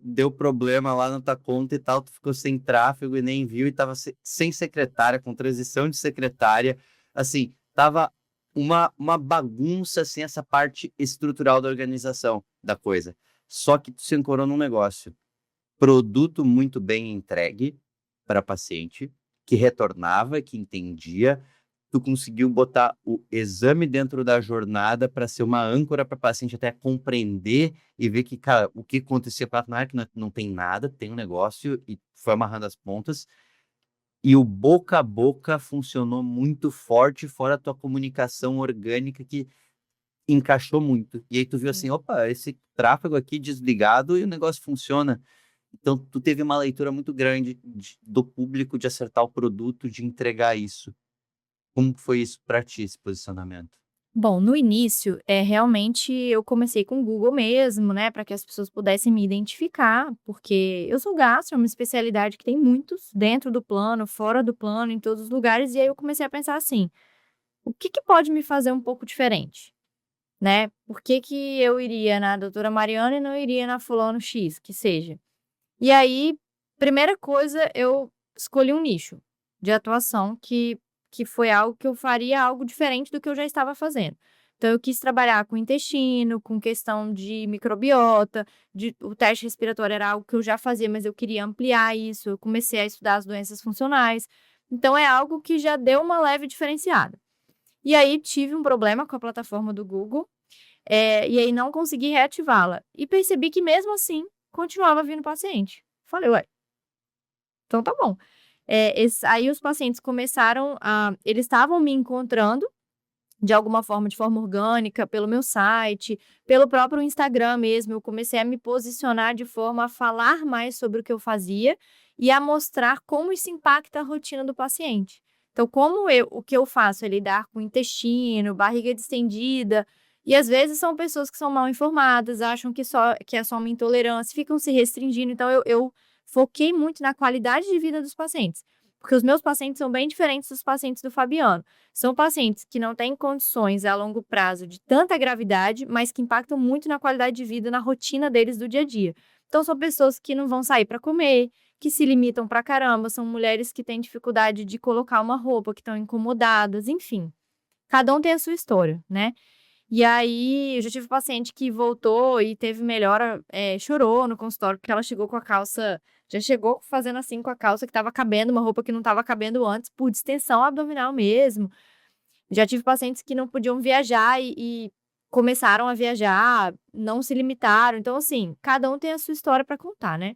deu problema lá na tua conta e tal, tu ficou sem tráfego e nem viu, e tava sem secretária, com transição de secretária, assim, tava uma bagunça, assim, essa parte estrutural da organização da coisa. Só que tu se ancorou num negócio, produto muito bem entregue para paciente, que retornava, que entendia, tu conseguiu botar o exame dentro da jornada para ser uma âncora para paciente até compreender e ver que, cara, o que acontecia com ela não é que não tem nada, tem um negócio, e foi amarrando as pontas. E o boca a boca funcionou muito forte, fora a tua comunicação orgânica que encaixou muito. E aí tu viu assim, opa, esse tráfego aqui desligado e o negócio funciona. Então tu teve uma leitura muito grande do público de acertar o produto, de entregar isso. Como que foi isso para ti, esse posicionamento? Bom, no início, realmente eu comecei com o Google mesmo, né, para que as pessoas pudessem me identificar, porque eu sou gastro, é uma especialidade que tem muitos dentro do plano, fora do plano, em todos os lugares, e aí eu comecei a pensar assim: o que que pode me fazer um pouco diferente, né? Por que que eu iria na doutora Mariana e não iria na fulano X, que seja? E aí, primeira coisa, eu escolhi um nicho de atuação que foi algo que eu faria algo diferente do que eu já estava fazendo. Então, eu quis trabalhar com intestino, com questão de microbiota, o teste respiratório era algo que eu já fazia, mas eu queria ampliar isso. Eu comecei a estudar as doenças funcionais. Então, é algo que já deu uma leve diferenciada. E aí, tive um problema com a plataforma do Google, e aí não consegui reativá-la. E percebi que, mesmo assim, continuava vindo paciente. Falei, ué, então tá bom. Aí os pacientes começaram eles estavam me encontrando de alguma forma, de forma orgânica, pelo meu site, pelo próprio Instagram mesmo. Eu comecei a me posicionar de forma a falar mais sobre o que eu fazia e a mostrar como isso impacta a rotina do paciente. Então, o que eu faço é lidar com intestino, barriga distendida, e às vezes são pessoas que são mal informadas, acham que é só uma intolerância, ficam se restringindo. Então, eu foquei muito na qualidade de vida dos pacientes, porque os meus pacientes são bem diferentes dos pacientes do Fabiano. São pacientes que não têm condições a longo prazo de tanta gravidade, mas que impactam muito na qualidade de vida, na rotina deles do dia a dia. Então, são pessoas que não vão sair para comer, que se limitam pra caramba, são mulheres que têm dificuldade de colocar uma roupa, que estão incomodadas, enfim. Cada um tem a sua história, né? E aí, eu já tive paciente que voltou e teve melhora, chorou no consultório, porque ela chegou com a calça, já chegou fazendo assim com a calça que estava cabendo, uma roupa que não estava cabendo antes, por distensão abdominal mesmo. Já tive pacientes que não podiam viajar e começaram a viajar, não se limitaram. Então, assim, cada um tem a sua história para contar, né?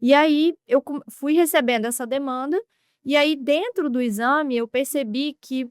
E aí, eu fui recebendo essa demanda, e aí, dentro do exame, eu percebi que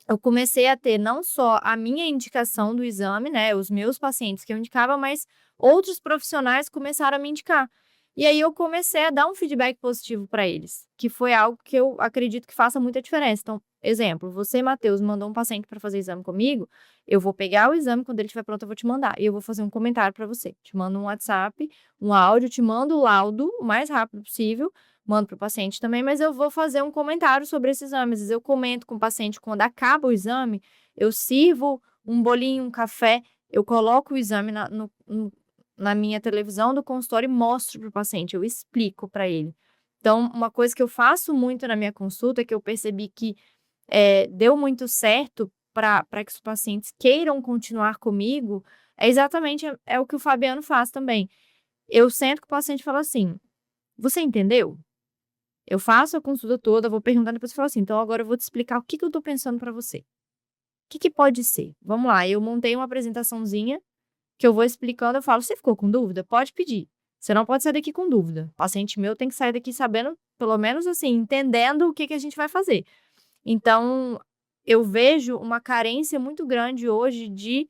eu comecei a ter não só a minha indicação do exame, né, os meus pacientes que eu indicava, mas outros profissionais começaram a me indicar. E aí eu comecei a dar um feedback positivo para eles, que foi algo que eu acredito que faça muita diferença. Então, exemplo, você, Matheus, mandou um paciente para fazer exame comigo, eu vou pegar o exame, quando ele estiver pronto, eu vou te mandar. E eu vou fazer um comentário para você. Te mando um WhatsApp, um áudio, te mando o laudo o mais rápido possível, mando para o paciente também, mas eu vou fazer um comentário sobre esse exame. Às vezes eu comento com o paciente quando acaba o exame, eu sirvo um bolinho, um café, eu coloco o exame na minha televisão do consultório e mostro para o paciente, eu explico para ele. Então, uma coisa que eu faço muito na minha consulta, que eu percebi que deu muito certo para que os pacientes queiram continuar comigo, é exatamente o que o Fabiano faz também. Eu sento com o paciente e falo assim: você entendeu? Eu faço a consulta toda, vou perguntando, depois eu falo assim: então agora eu vou te explicar o que eu tô pensando para você. O que pode ser? Vamos lá, eu montei uma apresentaçãozinha que eu vou explicando, eu falo: você ficou com dúvida? Pode pedir. Você não pode sair daqui com dúvida. O paciente meu tem que sair daqui sabendo, pelo menos assim, entendendo o que a gente vai fazer. Então, eu vejo uma carência muito grande hoje de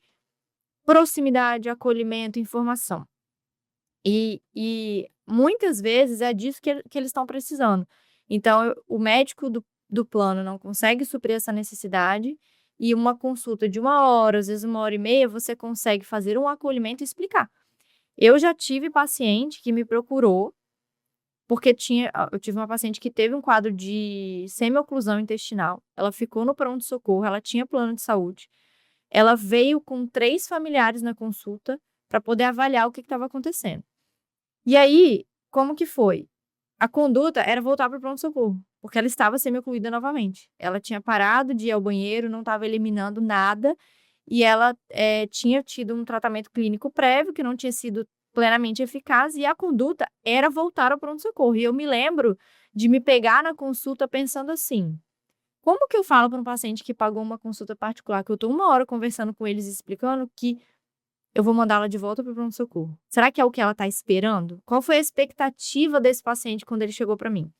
proximidade, acolhimento, informação. E muitas vezes é disso que eles estão precisando. Então, o médico do plano não consegue suprir essa necessidade, e uma consulta de 1 hora, às vezes 1 hora e meia, você consegue fazer um acolhimento e explicar. Eu já tive paciente que me procurou, porque eu tive uma paciente que teve um quadro de semioclusão intestinal, ela ficou no pronto-socorro, ela tinha plano de saúde, ela veio com 3 familiares na consulta para poder avaliar o que estava acontecendo. E aí, como que foi? A conduta era voltar para o pronto-socorro, porque ela estava semi-ocluída novamente. Ela tinha parado de ir ao banheiro, não estava eliminando nada, e ela tinha tido um tratamento clínico prévio que não tinha sido plenamente eficaz, e a conduta era voltar ao pronto-socorro. E eu me lembro de me pegar na consulta pensando assim: como que eu falo para um paciente que pagou uma consulta particular, que eu estou 1 hora conversando com eles explicando, que eu vou mandá-la de volta para o pronto-socorro? Será que é o que ela está esperando? Qual foi a expectativa desse paciente quando ele chegou para mim?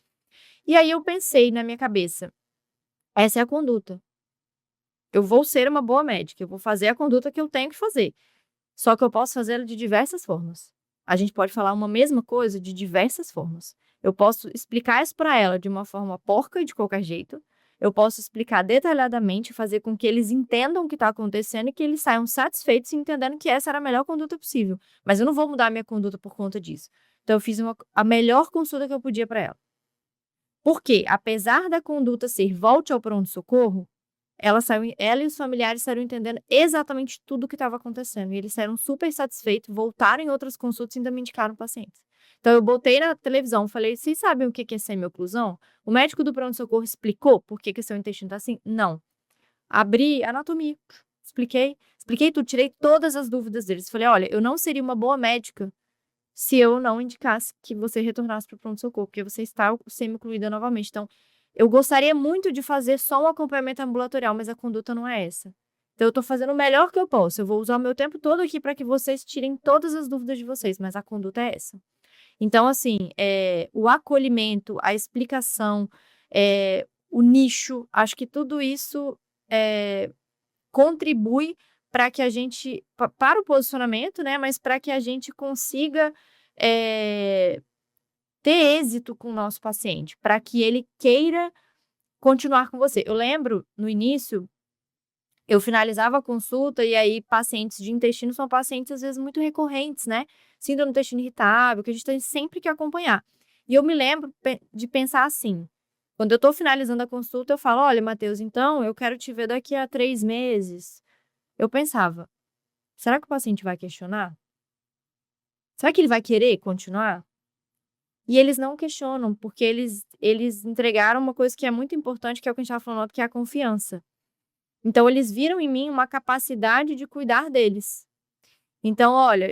E aí eu pensei na minha cabeça: essa é a conduta. Eu vou ser uma boa médica, eu vou fazer a conduta que eu tenho que fazer. Só que eu posso fazê-la de diversas formas. A gente pode falar uma mesma coisa de diversas formas. Eu posso explicar isso para ela de uma forma porca e de qualquer jeito. Eu posso explicar detalhadamente, fazer com que eles entendam o que está acontecendo e que eles saiam satisfeitos e entendendo que essa era a melhor conduta possível. Mas eu não vou mudar a minha conduta por conta disso. Então eu fiz a melhor consulta que eu podia para ela. Porque, apesar da conduta ser volte ao pronto-socorro, ela e os familiares saíram entendendo exatamente tudo o que estava acontecendo. E eles saíram super satisfeitos, voltaram em outras consultas e ainda me indicaram pacientes. Então, eu botei na televisão, falei: vocês sabem o que é semi-oclusão? O médico do pronto-socorro explicou por que seu intestino está assim? Não. Abri anatomia, expliquei tudo, tirei todas as dúvidas deles. Falei: olha, eu não seria uma boa médica se eu não indicasse que você retornasse para o pronto-socorro, porque você está semi-ocluída novamente. Então, eu gostaria muito de fazer só um acompanhamento ambulatorial, mas a conduta não é essa. Então, eu estou fazendo o melhor que eu posso. Eu vou usar o meu tempo todo aqui para que vocês tirem todas as dúvidas de vocês, mas a conduta é essa. Então, assim, o acolhimento, a explicação, o nicho, acho que tudo isso contribui para que a gente, para o posicionamento, né, mas para que a gente consiga ter êxito com o nosso paciente, para que ele queira continuar com você. Eu lembro, no início, eu finalizava a consulta e aí pacientes de intestino são pacientes, às vezes, muito recorrentes, né? Síndrome do intestino irritável, que a gente tem sempre que acompanhar. E eu me lembro de pensar assim, quando eu estou finalizando a consulta, eu falo: olha, Matheus, então eu quero te ver daqui a 3 meses. Eu pensava: será que o paciente vai questionar? Será que ele vai querer continuar? E eles não questionam, porque eles entregaram uma coisa que é muito importante, que é o que a gente estava falando, que é a confiança. Então, eles viram em mim uma capacidade de cuidar deles. Então, olha,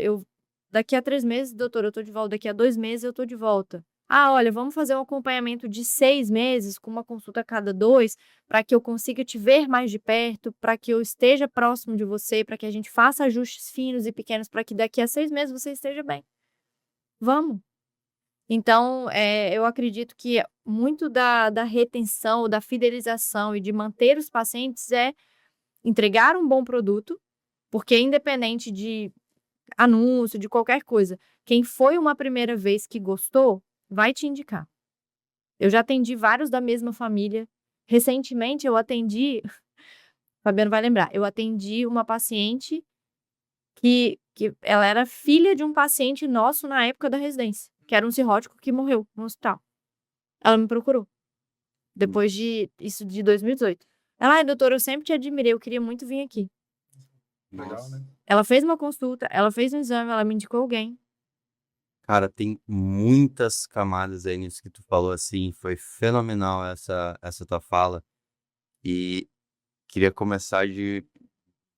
daqui a 3 meses, doutor, eu estou de volta. Daqui a 2 meses, eu estou de volta. Ah, olha, vamos fazer um acompanhamento de 6 meses, com uma consulta a cada 2, para que eu consiga te ver mais de perto, para que eu esteja próximo de você, para que a gente faça ajustes finos e pequenos, para que daqui a 6 meses você esteja bem. Vamos. Então, eu acredito que muito da retenção, da fidelização e de manter os pacientes é entregar um bom produto, porque independente de anúncio, de qualquer coisa, quem foi uma primeira vez que gostou, vai te indicar. Eu já atendi vários da mesma família. Recentemente, eu atendi, Fabiano vai lembrar, eu atendi uma paciente que ela era filha de um paciente nosso na época da residência, que era um cirrótico que morreu no hospital. Ela me procurou, depois de 2018. Ela: ai, doutora, eu sempre te admirei, eu queria muito vir aqui. Legal, né? Ela fez uma consulta, ela fez um exame, ela me indicou alguém. Cara, tem muitas camadas aí nisso que tu falou, assim, foi fenomenal essa tua fala. E queria começar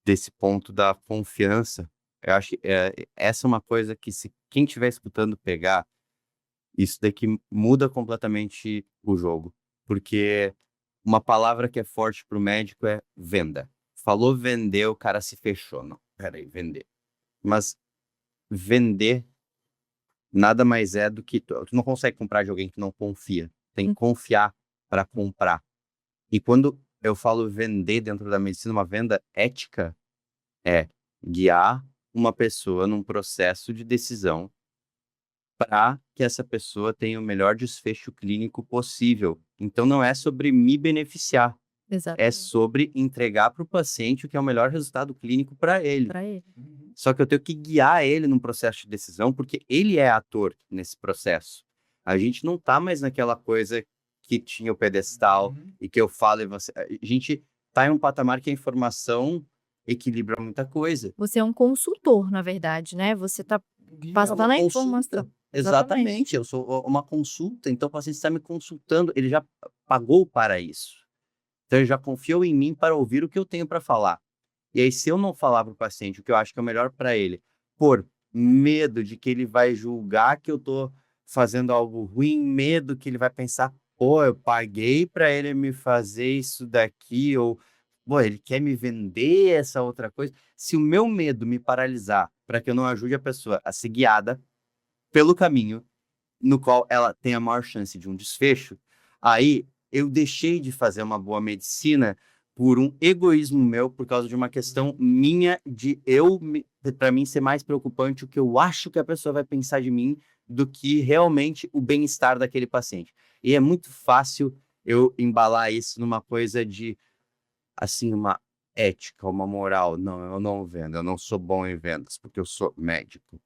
desse ponto da confiança. Eu acho que essa é uma coisa que, se quem estiver escutando pegar, isso daqui muda completamente o jogo. Porque uma palavra que é forte pro médico é venda. Falou vender, o cara se fechou. Não, peraí, vender. Mas vender nada mais é do que... Tu não consegue comprar de alguém que não confia. Tem que confiar para comprar. E quando eu falo vender dentro da medicina, uma venda ética é guiar uma pessoa num processo de decisão para que essa pessoa tenha o melhor desfecho clínico possível. Então, não é sobre me beneficiar, é Exatamente. sobre entregar para o paciente o que é o melhor resultado clínico para ele. Para ele. Só que eu tenho que guiar ele num processo de decisão, porque ele é ator nesse processo. A gente não tá mais naquela coisa que tinha o pedestal e que eu falo e você... A gente tá em um patamar que a informação equilibra muita coisa. Você é um consultor, na verdade, né? Você está passando a informação. Exatamente, eu sou uma consulta, então o paciente está me consultando, ele já pagou para isso. Então ele já confiou em mim para ouvir o que eu tenho para falar. E aí, se eu não falar para o paciente o que eu acho que é o melhor para ele, por medo de que ele vai julgar que eu tô fazendo algo ruim, medo que ele vai pensar, pô, eu paguei para ele me fazer isso daqui, ou pô, ele quer me vender essa outra coisa. Se o meu medo me paralisar para que eu não ajude a pessoa a ser guiada pelo caminho no qual ela tem a maior chance de um desfecho, aí eu deixei de fazer uma boa medicina por um egoísmo meu, por causa de uma questão minha de para mim ser mais preocupante o que eu acho que a pessoa vai pensar de mim do que realmente o bem-estar daquele paciente. E é muito fácil eu embalar isso numa coisa de, assim, uma ética, uma moral. Não, eu não vendo, eu não sou bom em vendas, porque eu sou médico.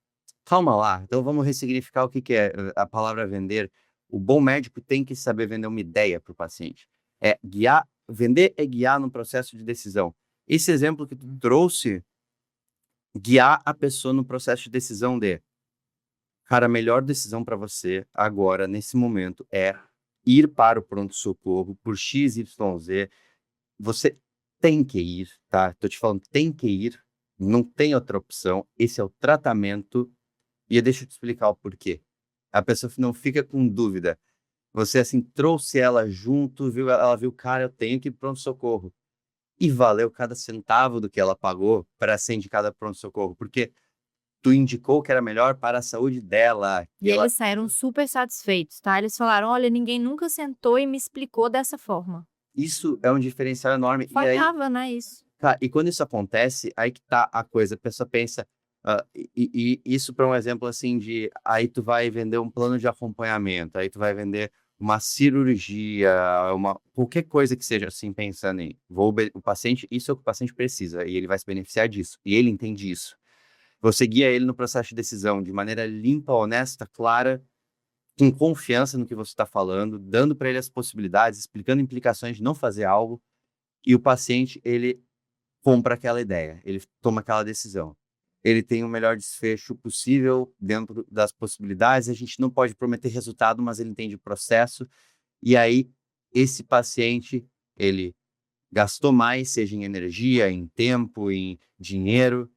Calma lá, então vamos ressignificar o que que é a palavra vender. O bom médico tem que saber vender uma ideia para o paciente. É guiar, vender é guiar no processo de decisão. Esse exemplo que tu trouxe, guiar a pessoa no processo de decisão cara, a melhor decisão para você agora, nesse momento, é ir para o pronto-socorro por X, Y, Z. Você tem que ir, tá? Tô te falando, tem que ir. Não tem outra opção. Esse é o tratamento. E deixa eu te explicar o porquê. A pessoa não fica com dúvida. Você, assim, trouxe ela junto, viu? Ela viu, cara, eu tenho que ir pronto-socorro. E valeu cada centavo do que ela pagou para ser indicada pronto-socorro, porque tu indicou que era melhor para a saúde dela. E eles saíram super satisfeitos, tá? Eles falaram: olha, ninguém nunca sentou e me explicou dessa forma. Isso é um diferencial enorme. E aí, Faltava, né, isso. cara, e quando isso acontece, aí que tá a coisa. A pessoa pensa, e isso para um exemplo assim de, aí tu vai vender um plano de acompanhamento, aí tu vai vender uma cirurgia, qualquer coisa que seja assim, pensando em, o paciente, isso é o que o paciente precisa, e ele vai se beneficiar disso, e ele entende isso. Você guia ele no processo de decisão de maneira limpa, honesta, clara, com confiança no que você está falando, dando para ele as possibilidades, explicando implicações de não fazer algo, e o paciente, ele compra aquela ideia, ele toma aquela decisão. Ele tem o melhor desfecho possível dentro das possibilidades. A gente não pode prometer resultado, mas ele entende o processo. E aí, esse paciente, ele gastou mais, seja em energia, em tempo, em dinheiro,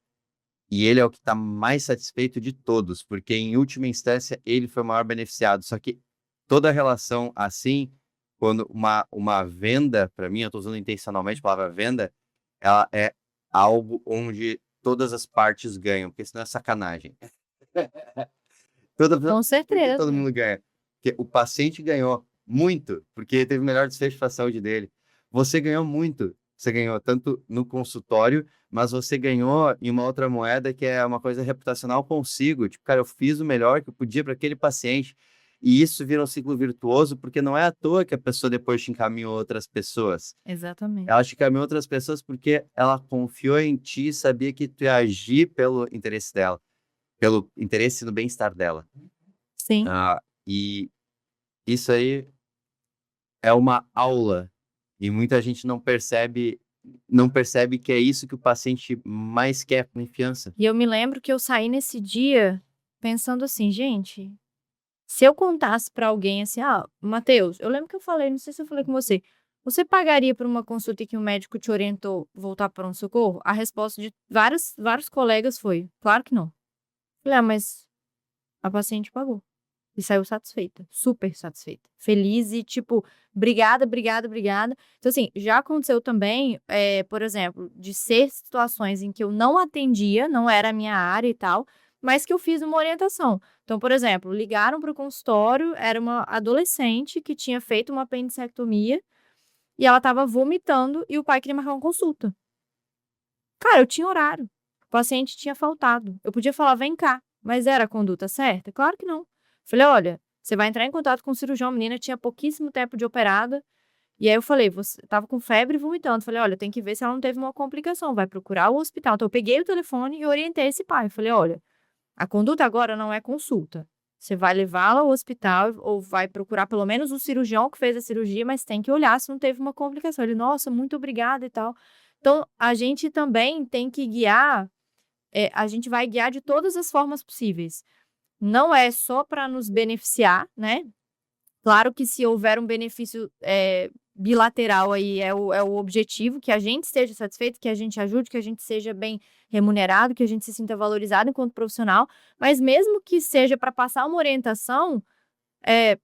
e ele é o que está mais satisfeito de todos, porque em última instância ele foi o maior beneficiado. Só que toda relação assim, quando uma venda, para mim, eu estou usando intencionalmente a palavra venda, ela é algo onde todas as partes ganham, porque senão é sacanagem. Com Por que certeza. todo mundo ganha? Porque o paciente ganhou muito, porque teve o melhor desfecho para a saúde dele. Você ganhou muito. Você ganhou tanto no consultório, mas você ganhou em uma outra moeda que é uma coisa reputacional consigo. Tipo, cara, eu fiz o melhor que eu podia para aquele paciente. E isso vira um ciclo virtuoso, porque não é à toa que a pessoa depois te encaminhou outras pessoas. Exatamente. Ela te encaminhou outras pessoas porque ela confiou em ti e sabia que tu ia agir pelo interesse dela, pelo interesse no bem-estar dela. Sim. E isso aí é uma aula e muita gente não percebe que é isso que o paciente mais quer, confiança. E eu me lembro que eu saí nesse dia pensando assim, gente, se eu contasse pra alguém assim, Matheus, eu lembro que eu falei, não sei se eu falei com você, você pagaria por uma consulta em que o médico te orientou voltar para um socorro? A resposta de vários colegas foi, claro que não. Falei, mas a paciente pagou. E saiu satisfeita, super satisfeita, feliz e tipo, obrigada, obrigada, obrigada. Então assim, já aconteceu também, por exemplo, de ser situações em que eu não atendia, não era a minha área e tal, mas que eu fiz uma orientação. Então, por exemplo, ligaram para o consultório, era uma adolescente que tinha feito uma apendicectomia e ela estava vomitando e o pai queria marcar uma consulta. Cara, eu tinha horário, o paciente tinha faltado. Eu podia falar, vem cá, mas era a conduta certa? Claro que não. Falei, olha, você vai entrar em contato com o cirurgião, a menina tinha pouquíssimo tempo de operada. E aí eu falei, você tava com febre e vomitando. Falei, olha, tem que ver se ela não teve uma complicação, vai procurar o hospital. Então eu peguei o telefone e orientei esse pai. Falei, olha, a conduta agora não é consulta. Você vai levá-la ao hospital ou vai procurar pelo menos o cirurgião que fez a cirurgia, mas tem que olhar se não teve uma complicação. Ele, nossa, muito obrigada e tal. Então, a gente também tem que guiar, a gente vai guiar de todas as formas possíveis. não é só para nos beneficiar, né? Claro que se houver um benefício bilateral aí é o objetivo, que a gente esteja satisfeito, que a gente ajude, que a gente seja bem remunerado, que a gente se sinta valorizado enquanto profissional, mas mesmo que seja para passar uma orientação,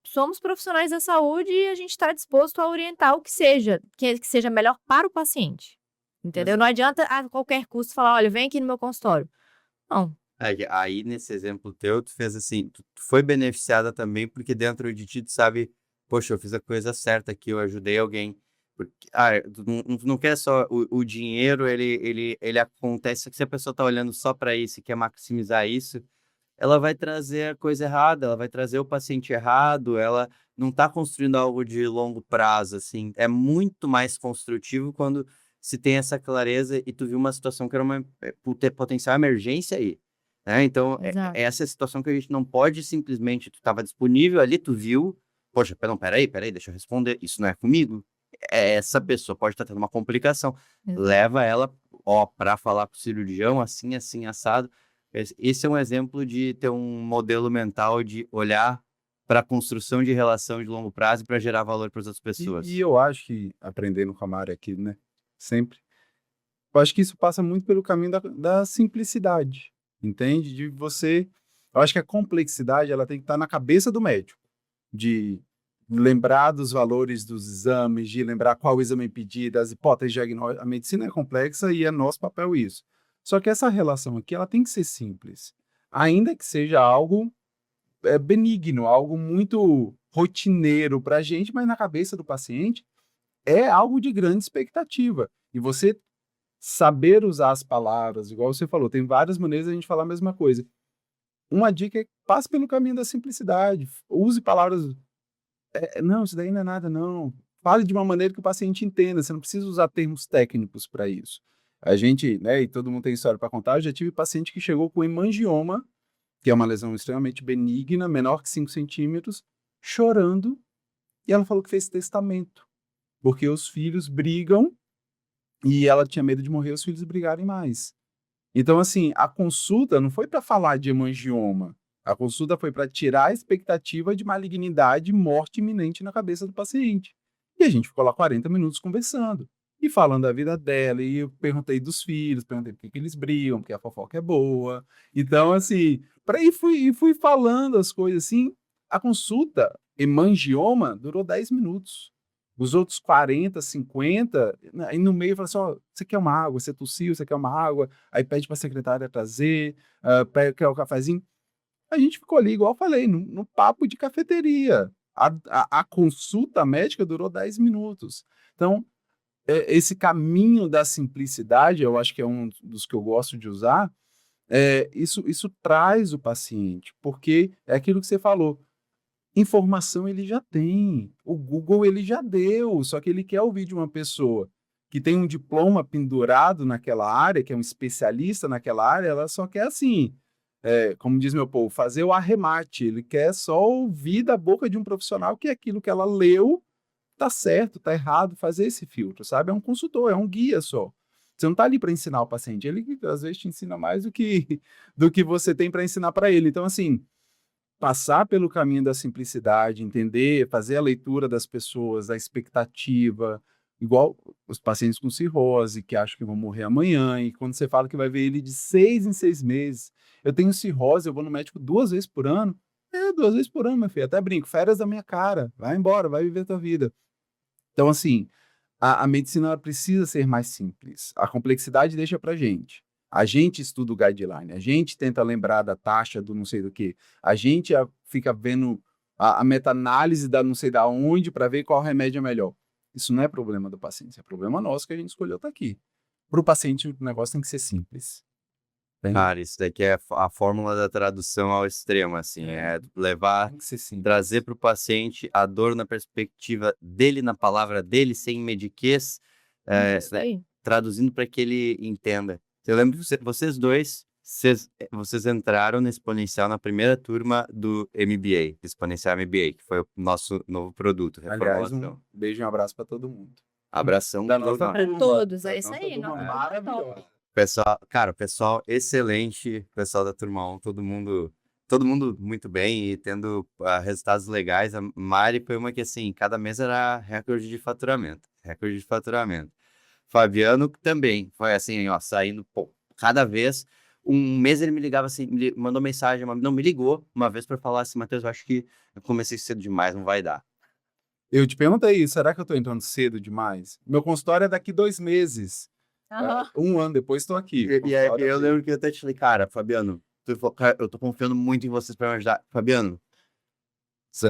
somos profissionais da saúde e a gente está disposto a orientar o que seja melhor para o paciente, entendeu? Não adianta a qualquer custo falar, olha, vem aqui no meu consultório. Não. Aí, nesse exemplo teu, tu fez assim, tu foi beneficiada também porque dentro de ti tu sabe, poxa, eu fiz a coisa certa aqui, eu ajudei alguém. Porque, tu não quer só o dinheiro, ele acontece que se a pessoa tá olhando só para isso e quer maximizar isso, ela vai trazer a coisa errada, ela vai trazer o paciente errado, ela não está construindo algo de longo prazo, assim. É muito mais construtivo quando se tem essa clareza e tu viu uma situação que era uma potencial emergência aí, né? Então, Exato. essa é a situação que a gente não pode simplesmente, tu estava disponível ali, tu viu, poxa, peraí, deixa eu responder, isso não é comigo. Essa pessoa pode estar tendo uma complicação. Exato. Leva ela, para falar com o cirurgião, assim, assado. Esse é um exemplo de ter um modelo mental de olhar para a construção de relação de longo prazo para gerar valor para as outras pessoas. E eu acho que, aprendendo com a Mari aqui, né? Sempre. Eu acho que isso passa muito pelo caminho da simplicidade, entende? De você. Eu acho que a complexidade ela tem que estar na cabeça do médico, de lembrar dos valores dos exames, de lembrar qual exame pedir, das hipóteses diagnósticas. A medicina é complexa e é nosso papel isso. Só que essa relação aqui ela tem que ser simples, ainda que seja algo benigno, algo muito rotineiro para a gente, mas na cabeça do paciente é algo de grande expectativa. E você saber usar as palavras, igual você falou, tem várias maneiras de a gente falar a mesma coisa. Uma dica é passe pelo caminho da simplicidade. Use palavras. Não, isso daí não é nada, não. Fale de uma maneira que o paciente entenda. Você não precisa usar termos técnicos para isso. A gente, né, e todo mundo tem história para contar. Eu já tive paciente que chegou com hemangioma, que é uma lesão extremamente benigna, menor que 5 centímetros, chorando. E ela falou que fez testamento, porque os filhos brigam e ela tinha medo de morrer os filhos brigarem mais. Então, assim, a consulta não foi para falar de hemangioma. A consulta foi para tirar a expectativa de malignidade e morte iminente na cabeça do paciente. E a gente ficou lá 40 minutos conversando. E falando da vida dela, e eu perguntei dos filhos, perguntei por que eles brigam, porque a fofoca é boa. Então, assim, fui falando as coisas assim. A consulta, hemangioma, durou 10 minutos. Os outros 40, 50, aí no meio fala assim, ó, você quer uma água? Você tossiu, você quer uma água? Aí pede para a secretária trazer, quer o cafezinho. A gente ficou ali, igual eu falei, no papo de cafeteria. A consulta médica durou 10 minutos. Então, esse caminho da simplicidade, eu acho que é um dos que eu gosto de usar, isso traz o paciente, porque é aquilo que você falou. Informação ele já tem, o Google ele já deu, só que ele quer ouvir de uma pessoa que tem um diploma pendurado naquela área, que é um especialista naquela área, ela só quer assim, como diz meu povo, fazer o arremate, ele quer só ouvir da boca de um profissional que aquilo que ela leu tá certo, tá errado, fazer esse filtro, sabe? É um consultor, é um guia só. Você não tá ali para ensinar o paciente, ele às vezes te ensina mais do que você tem para ensinar para ele. Então, assim, passar pelo caminho da simplicidade, entender, fazer a leitura das pessoas, da expectativa, igual os pacientes com cirrose, que acham que vão morrer amanhã, e quando você fala que vai ver ele de 6 em 6 meses, eu tenho cirrose, eu vou no médico 2 vezes por ano, 2 vezes por ano, meu filho, até brinco, férias da minha cara, vai embora, vai viver a tua vida. Então, assim, a medicina ela precisa ser mais simples, a complexidade deixa pra gente. A gente estuda o guideline, a gente tenta lembrar da taxa do não sei do que, a gente fica vendo a meta-análise da não sei da onde para ver qual remédio é melhor. Isso não é problema do paciente, é problema nosso que a gente escolheu estar aqui. Para o paciente, o negócio tem que ser simples. Cara, isso daqui é a fórmula da tradução ao extremo, assim, levar, Tem que ser simples. trazer para o paciente a dor na perspectiva dele, na palavra dele, sem mediquez, Isso aí. traduzindo para que ele entenda. Eu lembro que vocês dois, vocês entraram na Exponencial na primeira turma do MBA, Exponencial MBA, que foi o nosso novo produto, Aliás, reformulação. um beijo e um abraço para todo mundo. Abração Da todo nossa mundo. Para turma, todos, da é isso nossa aí. turma Nossa, maravilhosa. Pessoal, cara, pessoal excelente, pessoal da turma 1, todo mundo todo mundo muito bem e tendo resultados legais. A Mari foi uma que, assim, cada mês era recorde de faturamento. Recorde de faturamento. Fabiano também foi assim, ó, saindo, pô, cada vez. Um mês ele me ligava assim, mandou mensagem, não, me ligou uma vez para falar assim, Matheus, eu acho que eu comecei cedo demais, não vai dar. Eu te perguntei, será que eu tô entrando cedo demais? Meu consultório é daqui 2 meses. Aham. 1 ano depois estou aqui. E aí eu lembro que eu até te falei, cara, Fabiano, tu falou, "Cara, eu tô confiando muito em vocês para me ajudar. Fabiano,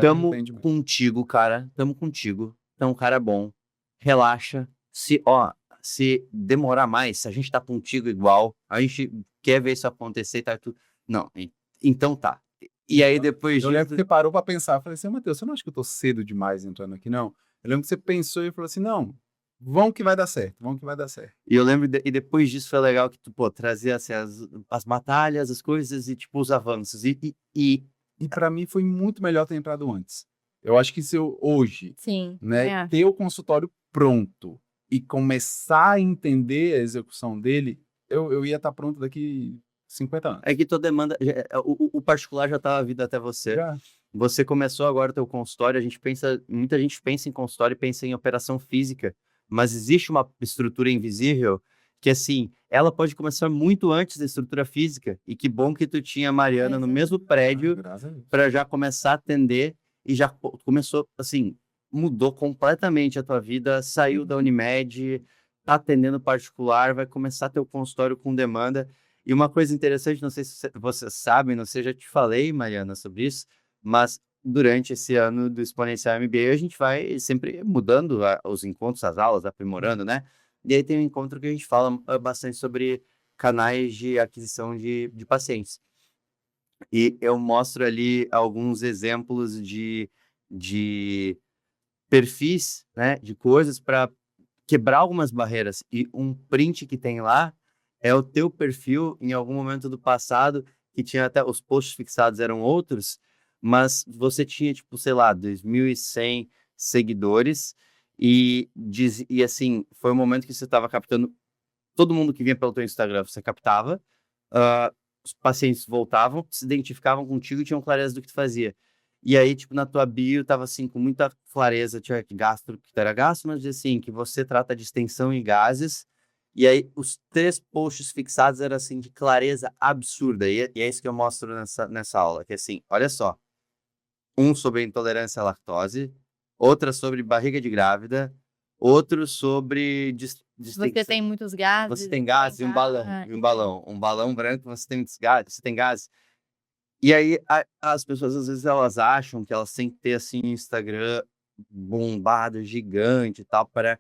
tamo contigo, cara, tamo contigo. Então, um cara bom, relaxa. Se demorar mais, se a gente tá contigo igual, a gente quer ver isso acontecer, tá tudo. Não, então tá. E aí depois Eu lembro que disso, você parou para pensar, eu falei assim, Matheus, você não acha que eu tô cedo demais entrando aqui, não? Eu lembro que você pensou e falou assim, não, vamos que vai dar certo, vamos que vai dar certo. e eu lembro, e depois disso foi legal que tu, pô, trazia assim, as batalhas, as coisas e tipo os avanços. E para mim foi muito melhor ter entrado antes. Eu acho que se eu hoje, Sim. né, ter o consultório pronto e começar a entender a execução dele, eu ia estar pronto daqui 50 anos. É que tua demanda, o particular já estava vindo até você. Já. Você começou agora o teu consultório, muita gente pensa em consultório e pensa em operação física, mas existe uma estrutura invisível que, assim, ela pode começar muito antes da estrutura física. E que bom que tu tinha a Mariana no mesmo prédio Graças a Deus. para já começar a atender e já começou, assim, mudou completamente a tua vida, saiu da Unimed, tá atendendo particular, vai começar teu consultório com demanda. E uma coisa interessante, não sei se vocês sabem, não sei, já te falei, Mariana, sobre isso, mas durante esse ano do Exponencial MBA, a gente vai sempre mudando os encontros, as aulas, aprimorando, né? E aí tem um encontro que a gente fala bastante sobre canais de aquisição de pacientes. E eu mostro ali alguns exemplos de perfis, né, de coisas para quebrar algumas barreiras. E um print que tem lá é o teu perfil em algum momento do passado, que tinha até os posts fixados eram outros, mas você tinha, tipo, sei lá, 2.100 seguidores e assim, foi um momento que você estava captando todo mundo que vinha pelo teu Instagram, você captava, os pacientes voltavam, se identificavam contigo e tinham clareza do que tu fazia. E aí, tipo, na tua bio, tava assim, com muita clareza, tinha que tu era gastro, mas assim, que você trata de extensão e gases. E aí, os 3 posts fixados eram assim, de clareza absurda. E é isso que eu mostro nessa aula, que assim, olha só. Um sobre intolerância à lactose, outra sobre barriga de grávida, outro sobre Você tem muitos gases. você tem gases e um balão, um balão branco, você tem muitos gases, você tem gases. E aí as pessoas às vezes elas acham que elas têm que ter assim um Instagram bombado, gigante e tal para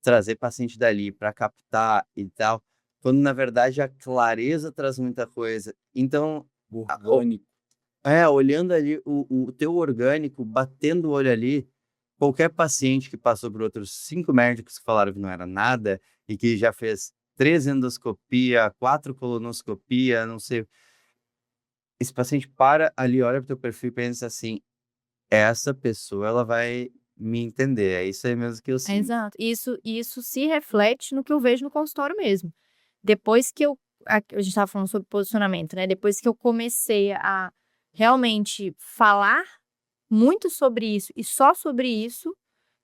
trazer paciente dali, para captar e tal, quando na verdade a clareza traz muita coisa. Então, Orgânico. olhando ali o teu orgânico, batendo o olho ali, qualquer paciente que passou por outros 5 médicos que falaram que não era nada e que já fez 3 endoscopia, 4 colonoscopia, não sei. Esse paciente para ali, olha pro teu perfil e pensa assim, essa pessoa, ela vai me entender, é isso aí mesmo que eu sinto. Exato. Isso se reflete no que eu vejo no consultório mesmo. Depois que a gente estava falando sobre posicionamento, né? Depois que eu comecei a realmente falar muito sobre isso e só sobre isso,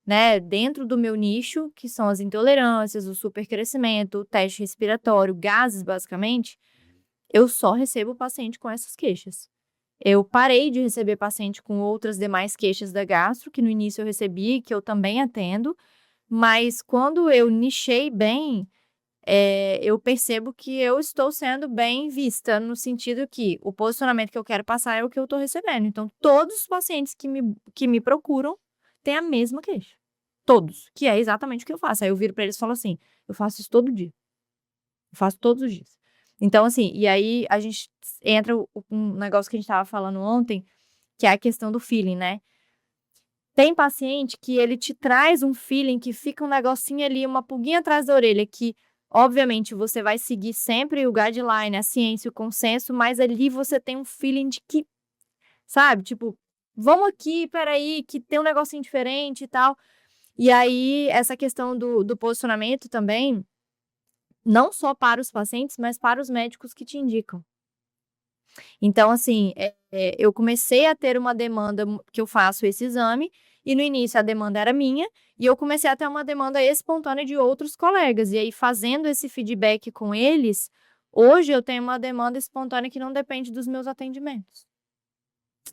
né? Dentro do meu nicho, que são as intolerâncias, o supercrescimento, o teste respiratório, gases, basicamente, eu só recebo paciente com essas queixas. Eu parei de receber paciente com outras demais queixas da gastro, que no início eu recebi, que eu também atendo, mas quando eu nichei bem, eu percebo que eu estou sendo bem vista, no sentido que o posicionamento que eu quero passar é o que eu estou recebendo. Então, todos os pacientes que me procuram têm a mesma queixa. Todos, que é exatamente o que eu faço. Aí eu viro para eles e falo assim, eu faço isso todo dia. Eu faço todos os dias. Então, assim, e aí a gente entra um negócio que a gente estava falando ontem, que é a questão do feeling, né? Tem paciente que ele te traz um feeling que fica um negocinho ali, uma pulguinha atrás da orelha, que, obviamente, você vai seguir sempre o guideline, a ciência, o consenso, mas ali você tem um feeling de que, sabe? Tipo, vamos aqui, peraí, que tem um negocinho diferente e tal. E aí, essa questão do posicionamento também, não só para os pacientes, mas para os médicos que te indicam. Então, assim, eu comecei a ter uma demanda que eu faço esse exame, e no início a demanda era minha, e eu comecei a ter uma demanda espontânea de outros colegas. E aí, fazendo esse feedback com eles, hoje eu tenho uma demanda espontânea que não depende dos meus atendimentos.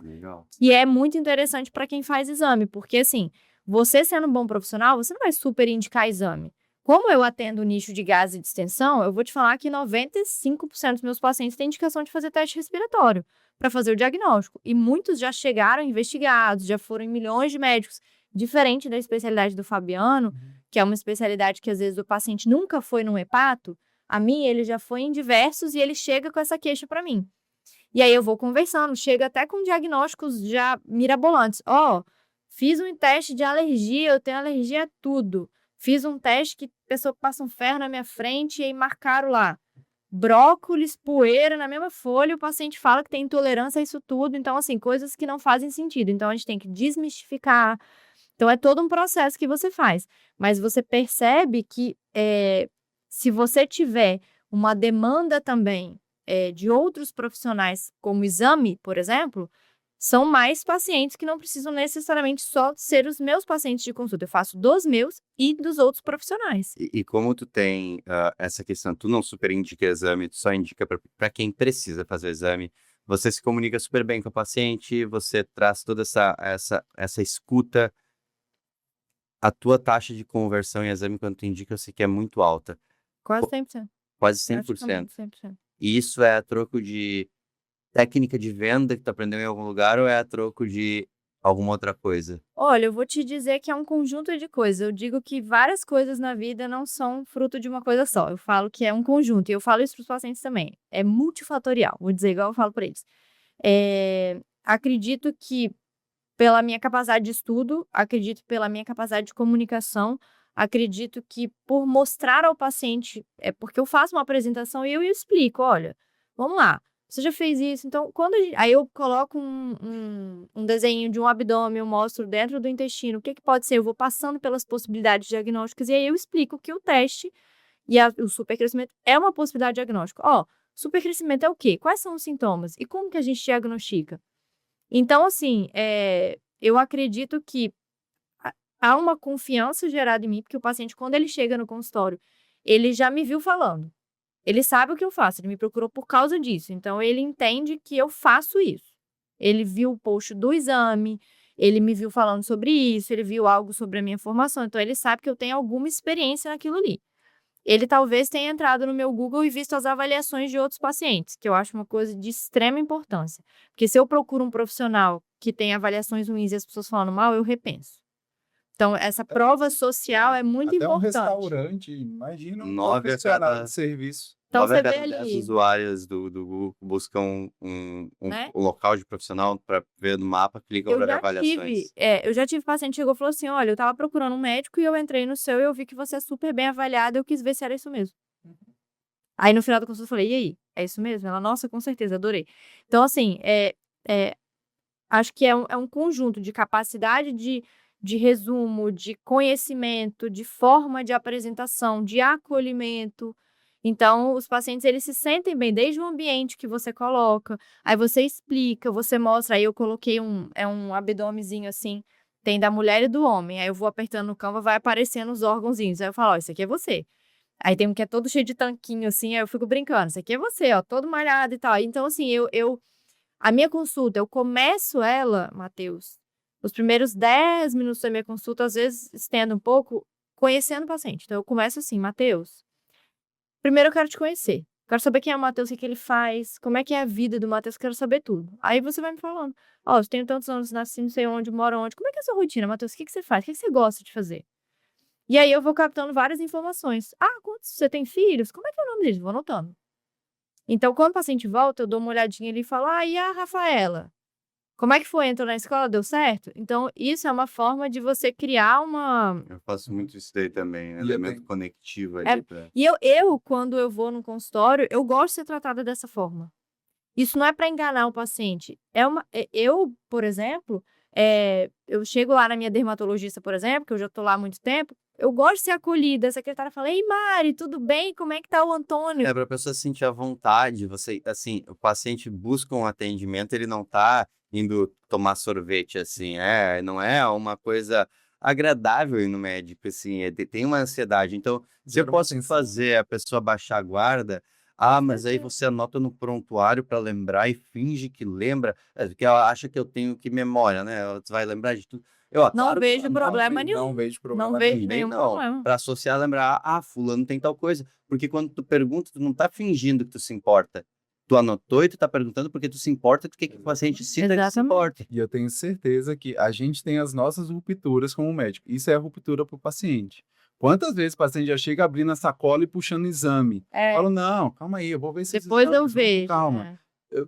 Legal. E é muito interessante para quem faz exame, porque assim, você sendo um bom profissional, você não vai super indicar exame. Como eu atendo o nicho de gases e distensão, eu vou te falar que 95% dos meus pacientes têm indicação de fazer teste respiratório para fazer o diagnóstico. E muitos já chegaram investigados, já foram em milhões de médicos, diferente da especialidade do Fabiano, que é uma especialidade que às vezes o paciente nunca foi num hepato. A mim, ele já foi em diversos e ele chega com essa queixa para mim. E aí eu vou conversando, chega até com diagnósticos já mirabolantes. Fiz um teste de alergia, eu tenho alergia a tudo. Fiz um teste que a pessoa passa um ferro na minha frente e aí marcaram lá. Brócolis, poeira na mesma folha, o paciente fala que tem intolerância a isso tudo. Então, assim, coisas que não fazem sentido. Então, a gente tem que desmistificar. Então, é todo um processo que você faz. Mas você percebe que se você tiver uma demanda também de outros profissionais, como exame, por exemplo, são mais pacientes que não precisam necessariamente só ser os meus pacientes de consulta. Eu faço dos meus e dos outros profissionais. E como tu tem essa questão, tu não super indica exame, tu só indica para quem precisa fazer o exame, você se comunica super bem com o paciente, você traz toda essa escuta, a tua taxa de conversão em exame quando tu indica, eu sei que é muito alta, Quase Co- 100%. quase 100%. Praticamente 100%. E isso é a troco de técnica de venda que tu aprendeu em algum lugar ou é a troco de alguma outra coisa? Olha, eu vou te dizer que é um conjunto de coisas. Eu digo que várias coisas na vida não são fruto de uma coisa só. Eu falo que é um conjunto. E eu falo isso para os pacientes também. É multifatorial. Vou dizer igual eu falo para eles. Acredito que pela minha capacidade de estudo, acredito pela minha capacidade de comunicação, acredito que por mostrar ao paciente, porque eu faço uma apresentação e eu explico, olha, vamos lá, você já fez isso, então aí eu coloco um desenho de um abdômen, eu mostro dentro do intestino, o que pode ser, eu vou passando pelas possibilidades diagnósticas e aí eu explico que o teste e o supercrescimento é uma possibilidade diagnóstica. Supercrescimento é o quê? Quais são os sintomas? E como que a gente diagnostica? Então, assim, eu acredito que há uma confiança gerada em mim, porque o paciente, quando ele chega no consultório, ele já me viu falando. Ele sabe o que eu faço, ele me procurou por causa disso. Então, ele entende que eu faço isso. Ele viu o post do exame, ele me viu falando sobre isso, ele viu algo sobre a minha formação. Então, ele sabe que eu tenho alguma experiência naquilo ali. Ele talvez tenha entrado no meu Google e visto as avaliações de outros pacientes, que eu acho uma coisa de extrema importância. Porque se eu procuro um profissional que tem avaliações ruins e as pessoas falando mal, eu repenso. Então, essa prova social é muito Até um importante. restaurante, imagina um 9 a profissional cada- de serviço. Então, 9 a você vê cada 10 ali, usuários do Google buscam né? um local de profissional para ver no mapa, clicam para ver avaliações. Eu já tive paciente que chegou e falou assim, olha, eu tava procurando um médico e eu entrei no seu e eu vi que você é super bem avaliado, eu quis ver se era isso mesmo. Aí, no final da consulta, eu falei, e aí? É isso mesmo? Ela, nossa, com certeza, adorei. Então, assim, acho que é um conjunto de capacidade de resumo, de conhecimento, de forma de apresentação, de acolhimento. Então, os pacientes, eles se sentem bem desde o ambiente que você coloca. Aí você explica, você mostra. Aí eu coloquei um abdômenzinho assim, tem da mulher e do homem. Aí eu vou apertando no Canva, vai aparecendo os órgãozinhos. Aí eu falo, ó, isso aqui é você. Aí tem um que é todo cheio de tanquinho, assim, aí eu fico brincando. Isso aqui é você, ó, todo malhado e tal. Então, assim, a minha consulta, eu começo ela, Matheus, os primeiros 10 minutos da minha consulta, às vezes estendo um pouco, conhecendo o paciente. Então, eu começo assim, Matheus, primeiro eu quero te conhecer. Quero saber quem é o Matheus, o que ele faz, como é que é a vida do Matheus, quero saber tudo. Aí você vai me falando, ó, eu tenho tantos anos, nasci não sei onde, moro onde, como é que é a sua rotina, Matheus, o que você faz, o que você gosta de fazer? E aí eu vou captando várias informações. Quantos você tem filhos? Como é que é o nome deles? Vou anotando. Então, quando o paciente volta, eu dou uma olhadinha ali e falo, e a Rafaela? Como é que foi? Entrou na escola? Deu certo? Então, isso é uma forma de você criar uma... Eu faço muito isso daí também, E elemento tem- conectivo ali. pra- E quando eu vou no consultório, eu gosto de ser tratada dessa forma. Isso não é para enganar o paciente. Eu, por exemplo, Eu chego lá na minha dermatologista, por exemplo, que eu já tô lá há muito tempo, eu gosto de ser acolhida. A secretária fala, ei, Mari, tudo bem? Como é que tá o Antônio? É para a pessoa se sentir à vontade. Você, assim, o paciente busca um atendimento, ele não tá indo tomar sorvete, assim, não é uma coisa agradável ir no médico, assim, tem uma ansiedade. Então, se eu Gera uma posso tensão. fazer a pessoa baixar a guarda, mas aí você anota no prontuário para lembrar e finge que lembra, porque ela acha que eu tenho que memória, né? Ela vai lembrar de tudo. Não Claro que vejo problema nenhum. Não vejo problema Não vejo nenhum. também nenhum não. problema. Para associar, lembrar, fulano tem tal coisa. Porque quando tu pergunta, tu não tá fingindo que tu se importa. Tu anotou e tu tá perguntando porque tu se importa, tu quer que o paciente sinta que se Exatamente. importa. E eu tenho certeza que a gente tem as nossas rupturas como médico. Isso é a ruptura para o paciente. Quantas vezes o paciente já chega abrindo a sacola e puxando exame? Falo, não, calma aí, eu vou ver esses Depois eu exames, vamos com vejo. calma.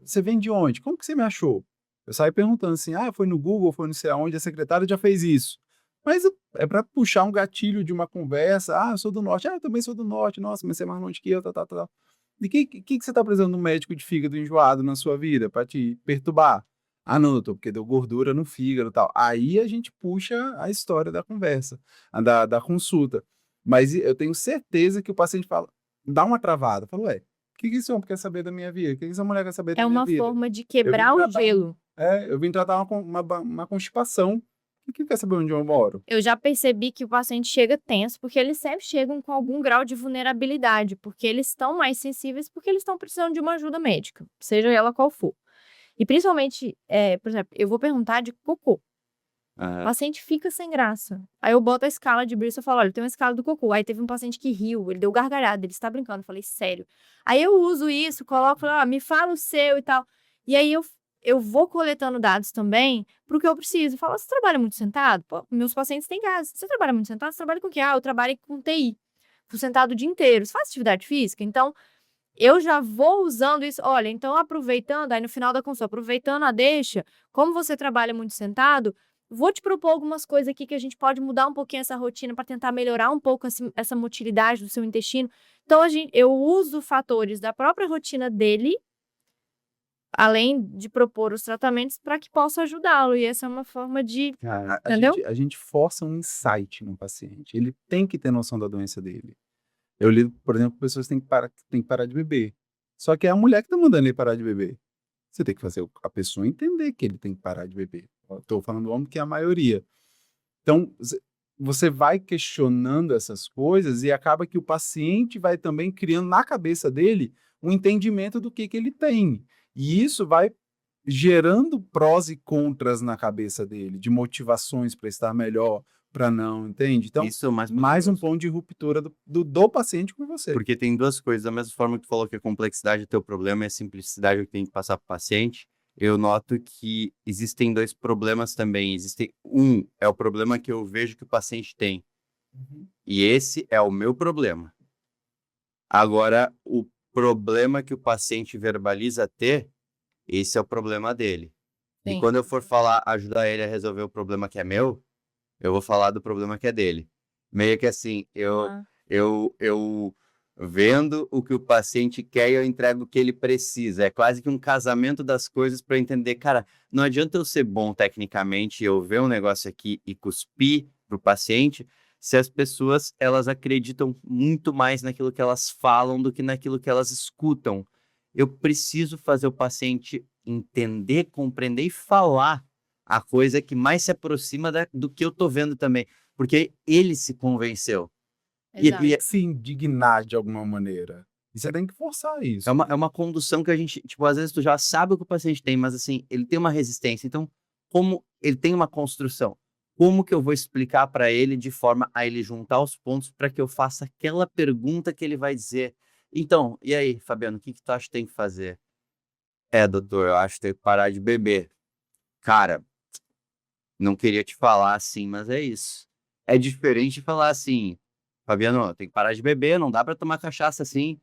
Você vem de onde? Como que você me achou? Eu saio perguntando assim, foi no Google, foi não sei aonde, a secretária já fez isso. Mas é para puxar um gatilho de uma conversa. Eu sou do norte. Eu também sou do norte. Nossa, mas você é mais longe que eu, tá. E que você tá precisando de um médico de fígado enjoado na sua vida para te perturbar? Não, doutor, porque deu gordura no fígado e tal. Aí a gente puxa a história da conversa, da consulta. Mas eu tenho certeza que o paciente dá uma travada. Fala, ué, o que esse homem quer saber da minha vida? O que essa mulher quer saber da É minha uma vida? forma de Eu vim quebrar o tratar gelo. Eu vim tratar uma constipação. O que quer saber onde eu moro? Eu já percebi que o paciente chega tenso, porque eles sempre chegam com algum grau de vulnerabilidade, porque eles estão mais sensíveis, porque eles estão precisando de uma ajuda médica, seja ela qual for. E principalmente, por exemplo, eu vou perguntar de cocô. O paciente fica sem graça. Aí eu boto a escala de Bristol e falo, olha, tem uma escala do cocô. Aí teve um paciente que riu, ele deu gargalhada, ele está brincando. Eu falei, sério. Aí eu uso isso, coloco, falo, me fala o seu e tal. E aí eu vou coletando dados também pro que eu preciso. Eu falo, você trabalha muito sentado? Pô, meus pacientes têm casa. Você trabalha muito sentado? Você trabalha com o quê? Eu trabalho com TI. Fico sentado o dia inteiro. Você faz atividade física? Então, eu já vou usando isso. Olha, então aproveitando, aí no final da consulta, aproveitando a deixa, como você trabalha muito sentado, vou te propor algumas coisas aqui que a gente pode mudar um pouquinho essa rotina para tentar melhorar um pouco essa motilidade do seu intestino. Então, eu uso fatores da própria rotina dele, além de propor os tratamentos, para que possa ajudá-lo. E essa é uma forma de. Cara, Entendeu? A gente força um insight no paciente. Ele tem que ter noção da doença dele. Eu lido, por exemplo, pessoas que têm que parar de beber. Só que é a mulher que tá mandando ele parar de beber. Você tem que fazer a pessoa entender que ele tem que parar de beber. Estou falando do homem que é a maioria. Então, você vai questionando essas coisas e acaba que o paciente vai também criando na cabeça dele um entendimento do que ele tem. E isso vai gerando prós e contras na cabeça dele, de motivações para estar melhor, para não, entende? Então, isso é o mais mais um poderoso. ponto de ruptura do paciente com você. Porque tem duas coisas. Da mesma forma que tu falou que a complexidade é teu problema e a simplicidade é o que tem que passar para o paciente, eu noto que existem dois problemas também. É o problema que eu vejo que o paciente tem. E esse é o meu problema. Agora, o problema que o paciente verbaliza ter, esse é o problema dele. E Sim. quando eu for ajudar ele a resolver o problema que é meu, eu vou falar do problema que é dele. Meio que assim, eu vendo o que o paciente quer e eu entrego o que ele precisa. É quase que um casamento das coisas para entender, cara, não adianta eu ser bom tecnicamente e eu ver um negócio aqui e cuspir pro paciente, se as pessoas, elas acreditam muito mais naquilo que elas falam do que naquilo que elas escutam. Eu preciso fazer o paciente entender, compreender e falar a coisa que mais se aproxima do que eu tô vendo também. Porque ele se convenceu. Exato. Se indignar de alguma maneira. E você tem que forçar isso. É uma condução que a gente, tipo, às vezes tu já sabe o que o paciente tem, mas assim, ele tem uma resistência. Então, como ele tem uma construção, como que eu vou explicar para ele de forma a ele juntar os pontos para que eu faça aquela pergunta que ele vai dizer? Então, e aí, Fabiano, o que tu acha que tem que fazer? Doutor, eu acho que tem que parar de beber. Cara, não queria te falar assim, mas é isso. É diferente de falar assim, Fabiano, tem que parar de beber, não dá para tomar cachaça assim.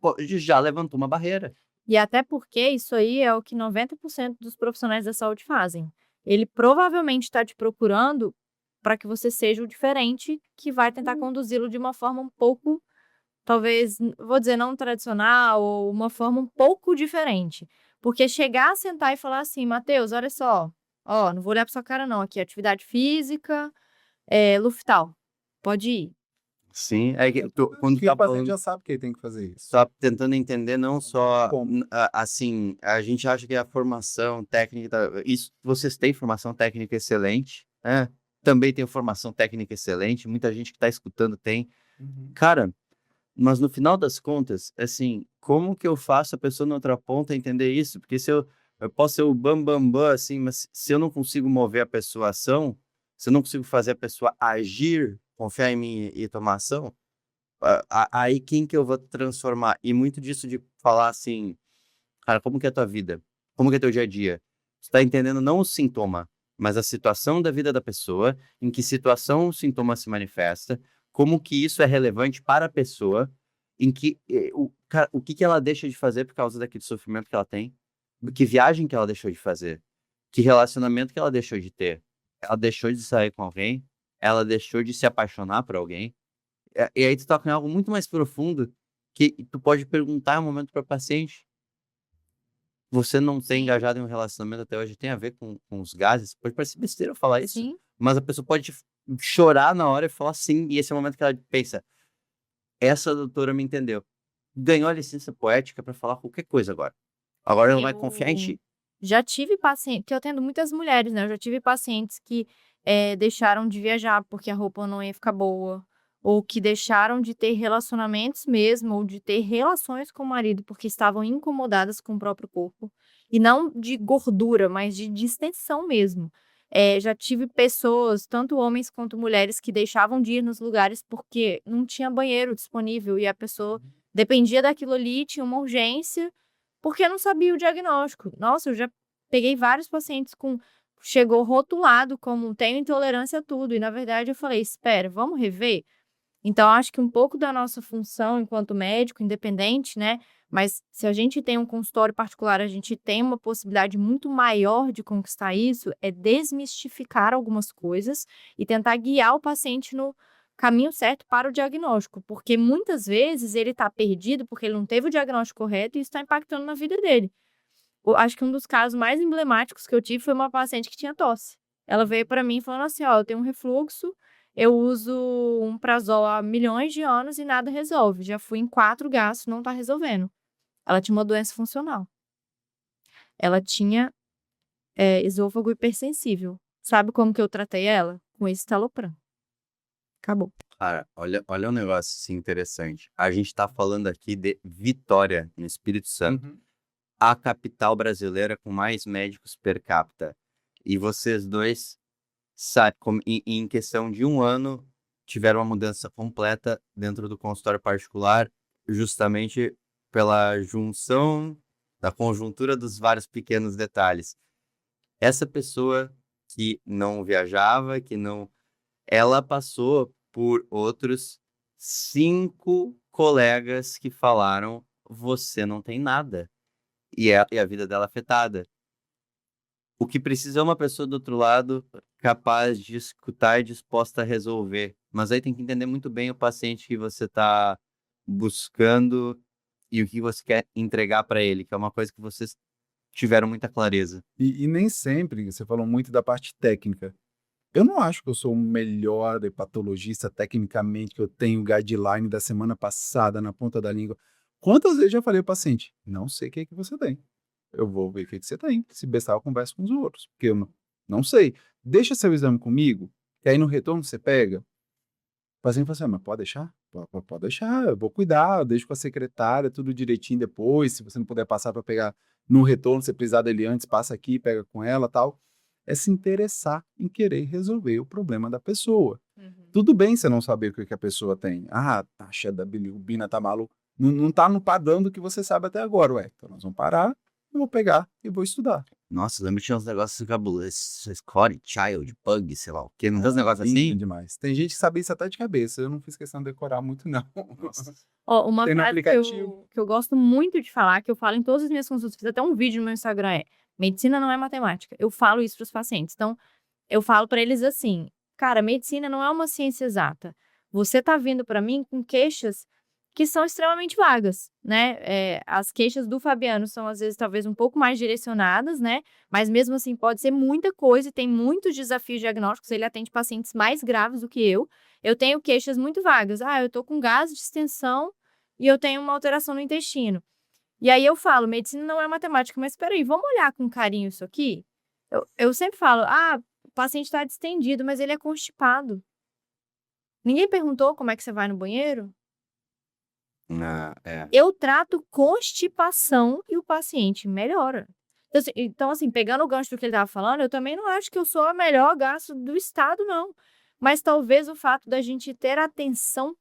Pô, já levantou uma barreira. E até porque isso aí é o que 90% dos profissionais da saúde fazem. Ele provavelmente está te procurando para que você seja o diferente que vai tentar conduzi-lo de uma forma um pouco, talvez, vou dizer, não tradicional, ou uma forma um pouco diferente. Porque chegar, sentar e falar assim, Matheus, olha só, Ó, não vou olhar pra sua cara não, aqui, atividade física, Luftal, pode ir. Sim, é que quando Porque tá o paciente falando, já sabe que ele tem que fazer isso. tá tentando entender não só, Como? assim, a gente acha que a formação técnica, isso, vocês têm formação técnica excelente, né? Também tem formação técnica excelente, muita gente que tá escutando tem. Uhum. Cara, mas no final das contas, assim, como que eu faço a pessoa na outra ponta entender isso? Porque se eu posso ser o bam, assim, mas se eu não consigo mover a pessoa à ação, se eu não consigo fazer a pessoa agir, confiar em mim e tomar ação, aí quem que eu vou transformar? E muito disso de falar assim, cara, como que é a tua vida? Como que é teu dia a dia? Você tá entendendo não o sintoma, mas a situação da vida da pessoa, em que situação o sintoma se manifesta, como que isso é relevante para a pessoa, em que o que que ela deixa de fazer por causa daquele sofrimento que ela tem, que viagem que ela deixou de fazer, que relacionamento que ela deixou de ter. Ela deixou de sair com alguém, ela deixou de se apaixonar por alguém. E aí tu toca em algo muito mais profundo que tu pode perguntar em um momento para o paciente. Você não ter Sim. engajado em um relacionamento até hoje tem a ver com os gases? Pode parecer besteira eu falar isso, Sim. mas a pessoa pode chorar na hora e falar sim, e esse é o momento que ela pensa: essa doutora me entendeu. Ganhou a licença poética para falar qualquer coisa agora. Agora ela vai confiar em Eu ti. já tive paciente, que eu atendo muitas mulheres, né? Eu já tive pacientes que deixaram de viajar porque a roupa não ia ficar boa, ou que deixaram de ter relacionamentos mesmo, ou de ter relações com o marido porque estavam incomodadas com o próprio corpo. E não de gordura, mas de distensão mesmo. Já tive pessoas, tanto homens quanto mulheres, que deixavam de ir nos lugares porque não tinha banheiro disponível e a pessoa dependia daquilo ali, tinha uma urgência porque não sabia o diagnóstico. Nossa, eu já peguei vários pacientes com chegou rotulado como tenho intolerância a tudo, e na verdade eu falei: "Espera, vamos rever?". Então acho que um pouco da nossa função enquanto médico independente, né, mas se a gente tem um consultório particular, a gente tem uma possibilidade muito maior de conquistar isso, é desmistificar algumas coisas e tentar guiar o paciente no caminho certo para o diagnóstico, porque muitas vezes ele está perdido porque ele não teve o diagnóstico correto e isso está impactando na vida dele. Acho que um dos casos mais emblemáticos que eu tive foi uma paciente que tinha tosse. Ela veio para mim falando assim: "Ó, eu tenho um refluxo, eu uso um Prazol há milhões de anos e nada resolve. Já fui em 4 gastros, não tá resolvendo". Ela tinha uma doença funcional. Ela tinha, esôfago hipersensível. Sabe como que eu tratei ela? Com escitalopram. Acabou. Cara, olha um negócio assim interessante. A gente tá falando aqui de Vitória, no Espírito Santo, Uhum. a capital brasileira com mais médicos per capita. E vocês dois, sabe, em questão de um ano, tiveram uma mudança completa dentro do consultório particular, justamente pela junção da conjuntura dos vários pequenos detalhes. Essa pessoa que não viajava, que não, ela passou por outros 5 colegas que falaram: você não tem nada. E a vida dela afetada. O que precisa é uma pessoa do outro lado capaz de escutar e disposta a resolver. Mas aí tem que entender muito bem o paciente que você está buscando e o que você quer entregar para ele, que é uma coisa que vocês tiveram muita clareza. E nem sempre, você falou muito da parte técnica. Eu não acho que eu sou o melhor hepatologista tecnicamente, que eu tenho o guideline da semana passada na ponta da língua. Quantas vezes já falei ao paciente: não sei o que é que você tem. Eu vou ver o que é que você tem. Se bestar, eu converso com os outros, porque eu não sei. Deixa seu exame comigo, e aí no retorno você pega. O paciente fala assim: mas pode deixar? Pode deixar, eu vou cuidar, eu deixo com a secretária, tudo direitinho depois. Se você não puder passar para pegar no retorno, se precisar dele antes, passa aqui, pega com ela, tal. É se interessar em querer resolver o problema da pessoa. Tudo bem você não saber o que a pessoa tem. Ah, a taxa da bilirrubina tá maluco. Não tá no padrão do que você sabe até agora, ué. Então nós vamos parar, eu vou pegar e vou estudar. Nossa, lembro que tinha uns negócios cabulosos, Scotty, Child, Pug, sei lá o quê. Não tem uns negócios Lindo assim? demais. Tem gente que sabe isso até de cabeça. Eu não fiz questão de decorar muito, não. Nossa. Ó, uma Tem no frase aplicativo. que eu gosto muito de falar, que eu falo em todas as minhas consultas, fiz até um vídeo no meu Instagram, é: medicina não é matemática. Eu falo isso para os pacientes. Então, eu falo para eles assim: cara, medicina não é uma ciência exata. Você tá vindo para mim com queixas que são extremamente vagas, né? As queixas do Fabiano são, às vezes, talvez um pouco mais direcionadas, né? Mas mesmo assim pode ser muita coisa e tem muitos desafios diagnósticos. Ele atende pacientes mais graves do que eu. Eu tenho queixas muito vagas. Ah, eu tô com gases de extensão e eu tenho uma alteração no intestino. E aí eu falo, medicina não é matemática, mas espera aí, vamos olhar com carinho isso aqui? Eu sempre falo, o paciente está distendido, mas ele é constipado. Ninguém perguntou como é que você vai no banheiro? Eu trato constipação e o paciente melhora. Então, assim, pegando o gancho do que ele estava falando, eu também não acho que eu sou a melhor gastro do estado, não. Mas talvez o fato da gente ter atenção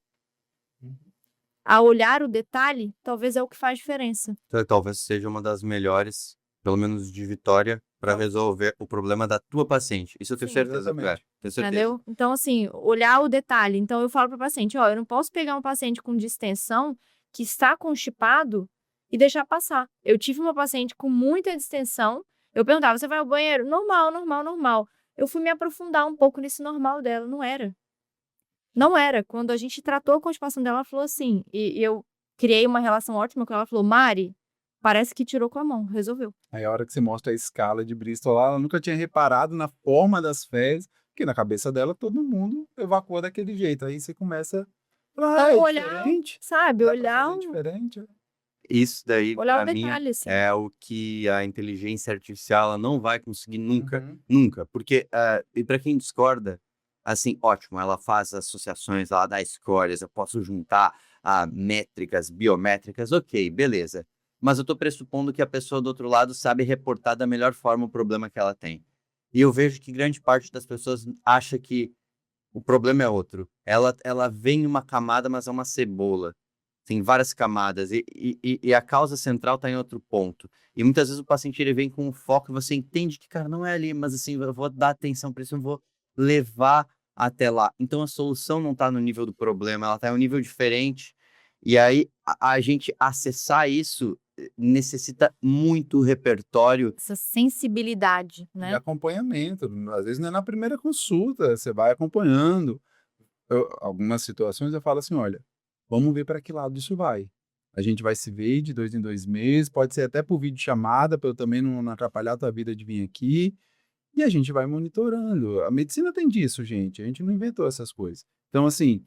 a olhar o detalhe, talvez é o que faz diferença. Então, talvez seja uma das melhores, pelo menos de Vitória, para resolver o problema da tua paciente. Isso eu tenho Sim, certeza, Claire. exatamente. Tenho certeza. Entendeu? Então, assim, olhar o detalhe. Então, eu falo para o paciente, ó, eu não posso pegar um paciente com distensão que está constipado e deixar passar. Eu tive uma paciente com muita distensão, eu perguntava, você vai ao banheiro? Normal, normal, normal. Eu fui me aprofundar um pouco nesse normal dela, não era. Não era. Quando a gente tratou a constipação dela, ela falou assim, e eu criei uma relação ótima com ela, ela falou, Mari, parece que tirou com a mão, resolveu. Aí a hora que você mostra a escala de Bristol lá, ela nunca tinha reparado na forma das fezes, porque na cabeça dela todo mundo evacua daquele jeito. Aí você começa a Então, olhar, diferente, sabe, dá pra olhar fazer diferente. Isso daí, olhar o para mim, detalhe, assim. é o que a inteligência artificial ela não vai conseguir nunca, Uhum. nunca. Porque, e para quem discorda, assim, ótimo, ela faz associações, ela dá escolhas, eu posso juntar métricas, biométricas, ok, beleza. Mas eu estou pressupondo que a pessoa do outro lado sabe reportar da melhor forma o problema que ela tem. E eu vejo que grande parte das pessoas acha que o problema é outro. Ela vem em uma camada, mas é uma cebola. Tem várias camadas e a causa central está em outro ponto. E muitas vezes o paciente ele vem com um foco e você entende que, cara, não é ali, mas assim, eu vou dar atenção para isso, eu vou levar até lá. Então a solução não está no nível do problema, ela está em um nível diferente. E aí a gente acessar isso necessita muito repertório. Essa sensibilidade, E né? acompanhamento. Às vezes não é na primeira consulta, você vai acompanhando. Algumas situações eu falo assim, olha, vamos ver para que lado isso vai. A gente vai se ver de 2 em 2 meses, pode ser até por videochamada, para eu também não atrapalhar a tua vida de vir aqui. E a gente vai monitorando. A medicina tem disso, gente. A gente não inventou essas coisas. Então, assim,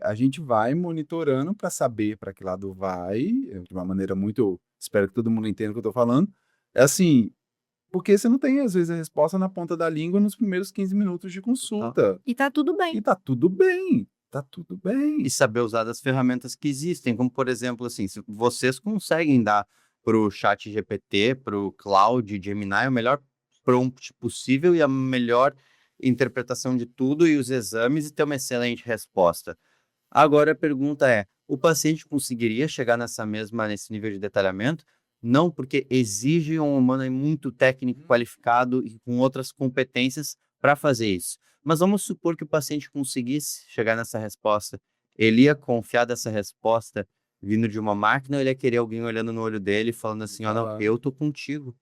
a gente vai monitorando para saber para que lado vai, de uma maneira muito. Espero que todo mundo entenda o que eu estou falando. É assim, porque você não tem, às vezes, a resposta na ponta da língua nos primeiros 15 minutos de consulta. E tá tudo bem. E tá tudo bem. Tá tudo bem. E saber usar das ferramentas que existem, como por exemplo, assim, se vocês conseguem dar para o chat GPT, para o Cloud, Gemini, o melhor prompt possível e a melhor interpretação de tudo e os exames e ter uma excelente resposta. Agora a pergunta é, o paciente conseguiria chegar nesse nível de detalhamento? Não, porque exige um humano aí muito técnico, qualificado e com outras competências para fazer isso. Mas vamos supor que o paciente conseguisse chegar nessa resposta. Ele ia confiar dessa resposta vindo de uma máquina ou ele ia querer alguém olhando no olho dele e falando assim, ó, não, eu tô contigo,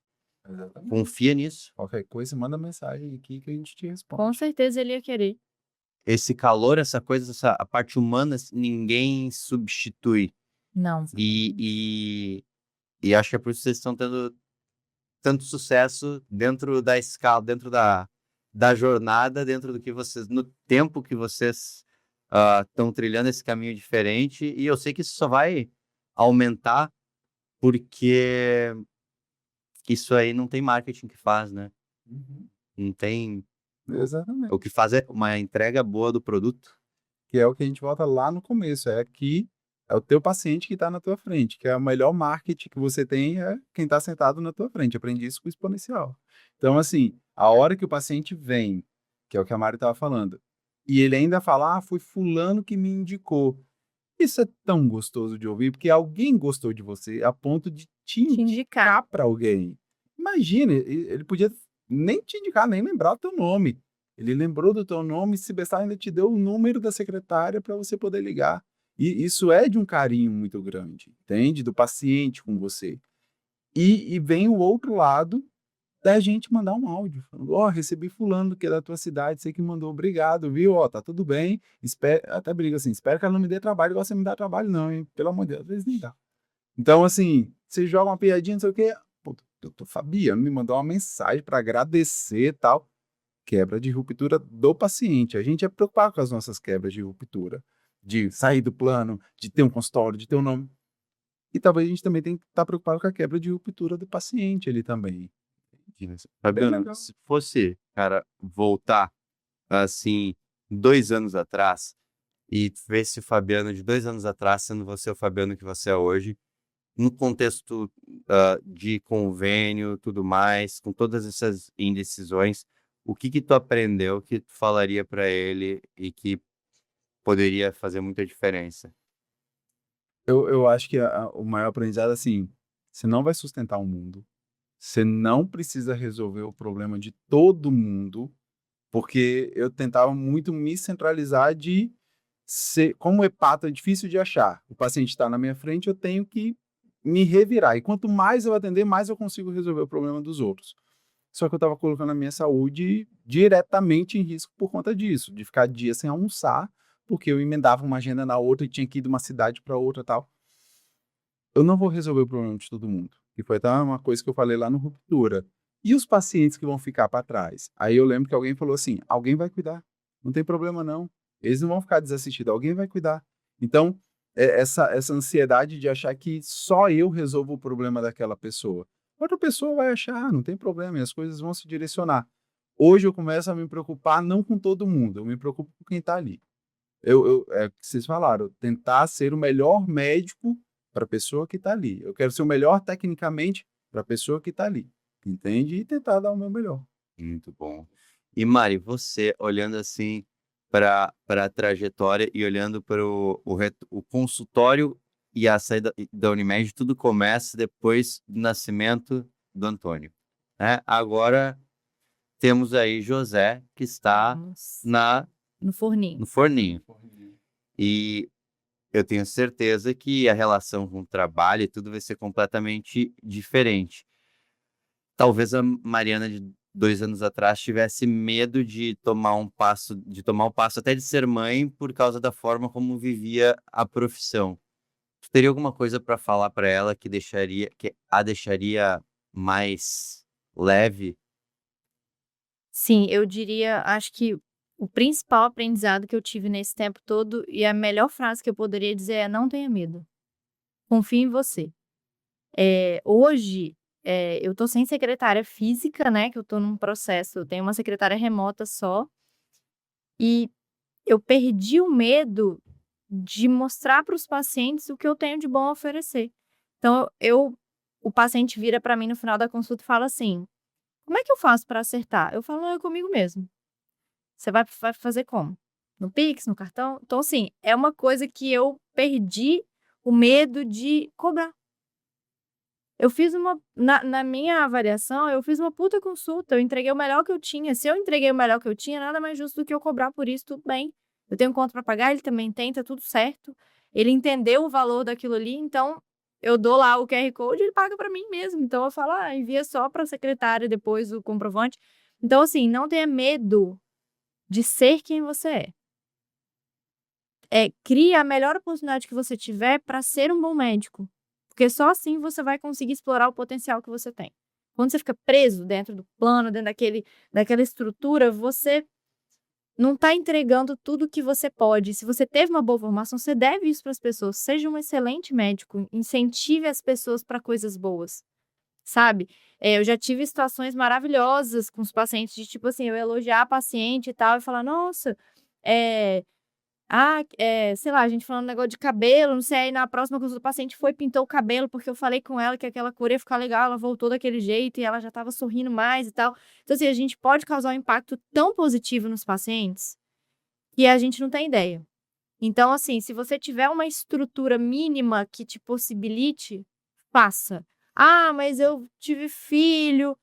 Exatamente. confia nisso. Qualquer coisa, manda mensagem aqui que a gente te responde. Com certeza ele ia querer. Esse calor, essa coisa, a parte humana, ninguém substitui. Não. E acho que é por isso que vocês estão tendo tanto sucesso dentro da escala, dentro da jornada, dentro do que vocês, no tempo que vocês estão trilhando esse caminho diferente. E eu sei que isso só vai aumentar porque isso aí não tem marketing que faz, né? Uhum. Não tem. Exatamente. O que faz é uma entrega boa do produto. Que é o que a gente volta lá no começo, é que é o teu paciente que está na tua frente, que é o melhor marketing que você tem é quem está sentado na tua frente. Aprendi isso com o exponencial. Então, assim, a hora que o paciente vem, que é o que a Mari estava falando, e ele ainda fala, foi fulano que me indicou. Isso é tão gostoso de ouvir, porque alguém gostou de você a ponto de te indicar para alguém. Imagina, ele podia nem te indicar, nem lembrar o teu nome. Ele lembrou do teu nome e se bestar ainda te deu o número da secretária para você poder ligar. E isso é de um carinho muito grande, entende? Do paciente com você. E vem o outro lado, da gente mandar um áudio, falando, ó, recebi fulano que é da tua cidade, sei que mandou, obrigado, viu? Ó, tá tudo bem, até briga assim, espero que ela não me dê trabalho igual você me dá trabalho não, hein? Pelo amor de Deus, às vezes nem dá. Então, assim, você joga uma piadinha, não sei o quê, pô, doutor Fabiano me mandou uma mensagem para agradecer e tal, quebra de ruptura do paciente. A gente é preocupado com as nossas quebras de ruptura, de sair do plano, de ter um consultório, de ter um nome. E talvez a gente também tenha que estar preocupado com a quebra de ruptura do paciente ali também. Bem Fabiano, legal. se fosse, cara, voltar, assim, 2 anos atrás e ver se o Fabiano de 2 anos atrás sendo você o Fabiano que você é hoje, no contexto de convênio, tudo mais, com todas essas indecisões, o que que tu aprendeu que tu falaria para ele e que poderia fazer muita diferença? Eu acho que o maior aprendizado, assim, você não vai sustentar o mundo, você não precisa resolver o problema de todo mundo, porque eu tentava muito me centralizar de ser, como o hepato é difícil de achar, o paciente está na minha frente, eu tenho que me revirar. E quanto mais eu atender, mais eu consigo resolver o problema dos outros. Só que eu estava colocando a minha saúde diretamente em risco por conta disso, de ficar dias sem almoçar, porque eu emendava uma agenda na outra e tinha que ir de uma cidade para outra e tal. Eu não vou resolver o problema de todo mundo. E foi até uma coisa que eu falei lá no Ruptura. E os pacientes que vão ficar para trás? Aí eu lembro que alguém falou assim: alguém vai cuidar. Não tem problema não. Eles não vão ficar desassistidos, alguém vai cuidar. Então, essa ansiedade de achar que só eu resolvo o problema daquela pessoa. Outra pessoa vai achar, não tem problema, e as coisas vão se direcionar. Hoje eu começo a me preocupar não com todo mundo, eu me preocupo com quem está ali. É o que vocês falaram, tentar ser o melhor médico para a pessoa que está ali. Eu quero ser o melhor tecnicamente para a pessoa que está ali, entende? E tentar dar o meu melhor. Muito bom. E Mari, você olhando assim para a trajetória e olhando para o consultório e a saída da Unimed, tudo começa depois do nascimento do Antônio, né? Agora temos aí José, que está Nossa, na no forninho. no forninho. E eu tenho certeza que a relação com o trabalho e tudo vai ser completamente diferente. Talvez a Mariana de 2 anos atrás tivesse medo de tomar um passo até de ser mãe por causa da forma como vivia a profissão. Tu teria alguma coisa para falar para ela que a deixaria mais leve? Sim, eu diria, acho que o principal aprendizado que eu tive nesse tempo todo e a melhor frase que eu poderia dizer é: não tenha medo, confie em você. Hoje, eu tô sem secretária física, né, que eu tô num processo, eu tenho uma secretária remota só, e eu perdi o medo de mostrar para os pacientes o que eu tenho de bom a oferecer. Então o paciente vira para mim no final da consulta e fala assim: "Como é que eu faço para acertar?" Eu falo: "Não, é comigo mesmo. Você vai fazer como? No Pix, no cartão?" Então, assim, é uma coisa que eu perdi o medo de cobrar. Eu fiz na minha avaliação, eu fiz uma puta consulta, eu entreguei o melhor que eu tinha. Se eu entreguei o melhor que eu tinha, nada mais justo do que eu cobrar por isso, tudo bem. Eu tenho conta pra pagar, ele também tem, tá tudo certo. Ele entendeu o valor daquilo ali, então eu dou lá o QR Code e ele paga pra mim mesmo. Então eu falo: "Ah, envia só pra secretária depois o comprovante". Então, assim, não tenha medo de ser quem você é. Crie a melhor oportunidade que você tiver para ser um bom médico, porque só assim você vai conseguir explorar o potencial que você tem. Quando você fica preso dentro do plano, dentro daquela estrutura, você não está entregando tudo que você pode. Se você teve uma boa formação, você deve isso para as pessoas. Seja um excelente médico, incentive as pessoas para coisas boas, sabe? Eu já tive situações maravilhosas com os pacientes de, tipo assim, eu elogiar a paciente e tal e falar: "Nossa, eh, sei lá, a gente falando um negócio de cabelo, não sei, aí na próxima consulta o paciente foi e pintou o cabelo, porque eu falei com ela que aquela cor ia ficar legal, ela voltou daquele jeito e ela já estava sorrindo mais e tal". Então, assim, a gente pode causar um impacto tão positivo nos pacientes que a gente não tem ideia. Então, assim, se você tiver uma estrutura mínima que te possibilite, faça. "Ah, mas eu tive filho".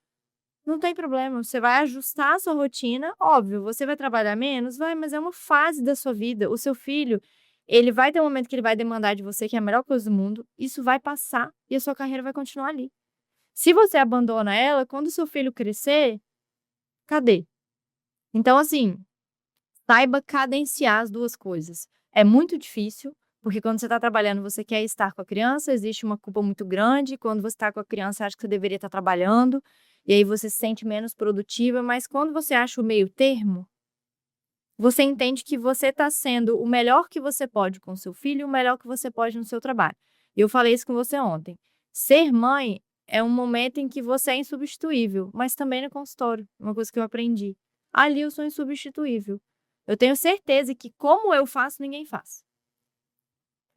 Não tem problema, você vai ajustar a sua rotina, óbvio, você vai trabalhar menos? Vai, mas é uma fase da sua vida. O seu filho, ele vai ter um momento que ele vai demandar de você, que é a melhor coisa do mundo, isso vai passar e a sua carreira vai continuar ali. Se você abandona ela, quando seu filho crescer, cadê? Então, assim, saiba cadenciar as duas coisas. É muito difícil, porque quando você está trabalhando, você quer estar com a criança, existe uma culpa muito grande. Quando você está com a criança, você acha que você deveria estar trabalhando, e aí você se sente menos produtiva. Mas quando você acha o meio termo, você entende que você está sendo o melhor que você pode com seu filho e o melhor que você pode no seu trabalho. E eu falei isso com você ontem. Ser mãe é um momento em que você é insubstituível, mas também no consultório, uma coisa que eu aprendi. Ali eu sou insubstituível. Eu tenho certeza que como eu faço, ninguém faz.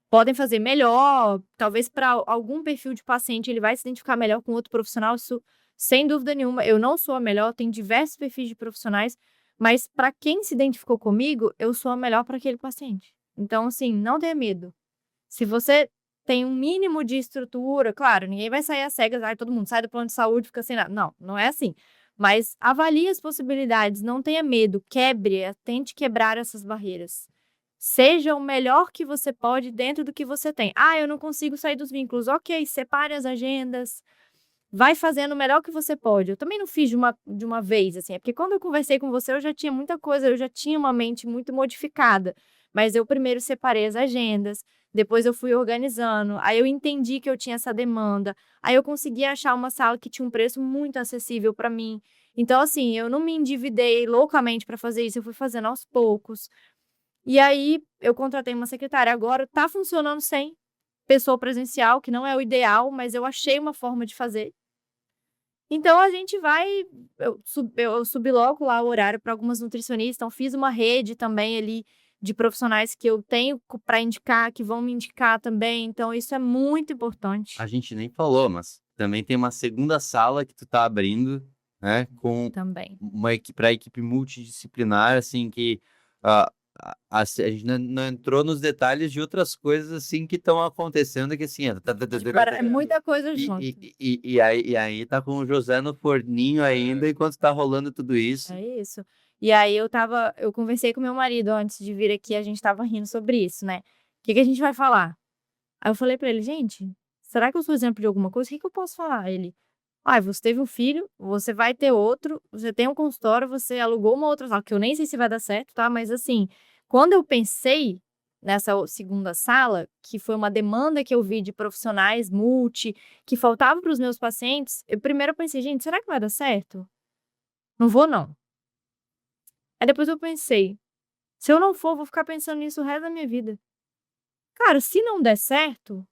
Podem fazer melhor, talvez para algum perfil de paciente ele vai se identificar melhor com outro profissional, isso sem dúvida nenhuma. Eu não sou a melhor, tem diversos perfis de profissionais, mas para quem se identificou comigo, eu sou a melhor para aquele paciente. Então, assim, não tenha medo. Se você tem um mínimo de estrutura, claro, ninguém vai sair às cegas, todo mundo sai do plano de saúde e fica sem nada. Não, não é assim. Mas avalie as possibilidades, não tenha medo, tente quebrar essas barreiras. Seja o melhor que você pode dentro do que você tem. Eu não consigo sair dos vínculos. Ok, separe as agendas, vai fazendo o melhor que você pode. Eu também não fiz de uma vez, assim, é porque quando eu conversei com você, eu já tinha muita coisa, eu já tinha uma mente muito modificada. Mas eu primeiro separei as agendas, depois eu fui organizando, aí eu entendi que eu tinha essa demanda, aí eu consegui achar uma sala que tinha um preço muito acessível para mim. Então, assim, eu não me endividei loucamente para fazer isso, eu fui fazendo aos poucos. E aí eu contratei uma secretária. Agora tá funcionando sem pessoa presencial, que não é o ideal, mas eu achei uma forma de fazer. Então a gente vai, eu subloco lá o horário para algumas nutricionistas, então fiz uma rede também ali de profissionais que eu tenho para indicar, que vão me indicar também, então isso é muito importante. A gente nem falou, mas também tem uma segunda sala que tu tá abrindo, né, com Também. uma equipe para equipe multidisciplinar, assim, que a gente não entrou nos detalhes de outras coisas, assim, que estão acontecendo, que assim, É muita coisa junto. e aí tá com o José no forninho ainda, enquanto tá rolando tudo isso. É isso. E aí eu conversei com meu marido antes de vir aqui, a gente tava rindo sobre isso, né? O que a gente vai falar? Aí eu falei pra ele, gente, será que eu sou exemplo de alguma coisa? O que eu posso falar? Ele, você teve um filho, você vai ter outro, você tem um consultório, você alugou uma outra sala, que eu nem sei se vai dar certo, tá? Mas assim, quando eu pensei nessa segunda sala, que foi uma demanda que eu vi de profissionais que faltava para os meus pacientes, primeiro eu pensei, gente, será que vai dar certo? Não vou, não. Aí depois eu pensei, se eu não for, vou ficar pensando nisso o resto da minha vida. Cara, se não der certo,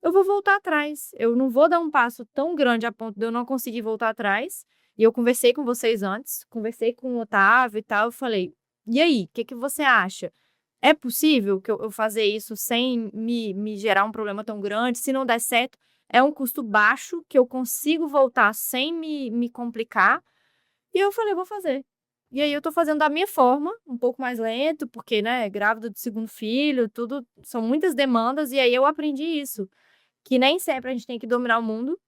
eu vou voltar atrás. Eu não vou dar um passo tão grande a ponto de eu não conseguir voltar atrás. E eu conversei com vocês antes, conversei com o Otávio e tal. Eu falei, e aí, o que você acha? É possível que eu fazer isso sem me gerar um problema tão grande? Se não der certo, é um custo baixo que eu consigo voltar sem me complicar. E eu falei, vou fazer. E aí eu tô fazendo da minha forma, um pouco mais lento, porque, né, grávida do segundo filho, tudo, são muitas demandas, e aí eu aprendi isso, que nem sempre a gente tem que dominar o mundo,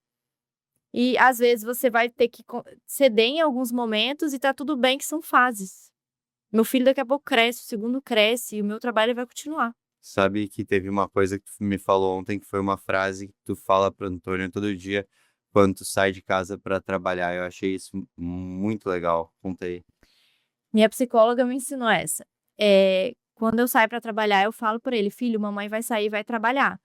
e às vezes você vai ter que ceder em alguns momentos, e tá tudo bem que são fases. Meu filho daqui a pouco cresce, o segundo cresce, e o meu trabalho vai continuar. Sabe que teve uma coisa que tu me falou ontem, que foi uma frase que tu fala pro Antônio todo dia, quando tu sai de casa para trabalhar. Eu achei isso muito legal. Conta aí. Minha psicóloga me ensinou essa. Quando eu saio para trabalhar, eu falo para ele, filho, mamãe vai sair e vai trabalhar.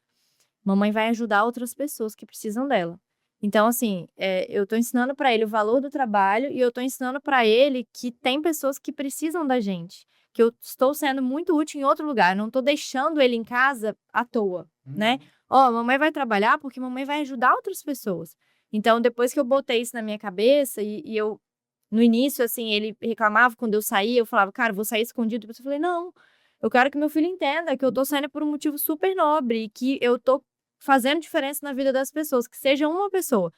Mamãe vai ajudar outras pessoas que precisam dela. Então, assim, eu tô ensinando para ele o valor do trabalho e eu tô ensinando para ele que tem pessoas que precisam da gente, que eu estou sendo muito útil em outro lugar, não tô deixando ele em casa à toa, né? Mamãe vai trabalhar porque mamãe vai ajudar outras pessoas. Então, depois que eu botei isso na minha cabeça e eu, no início, assim, ele reclamava quando eu saía, eu falava, cara, vou sair escondido. Depois eu falei, não, eu quero que meu filho entenda que eu tô saindo por um motivo super nobre e que eu tô fazendo diferença na vida das pessoas, que seja uma pessoa.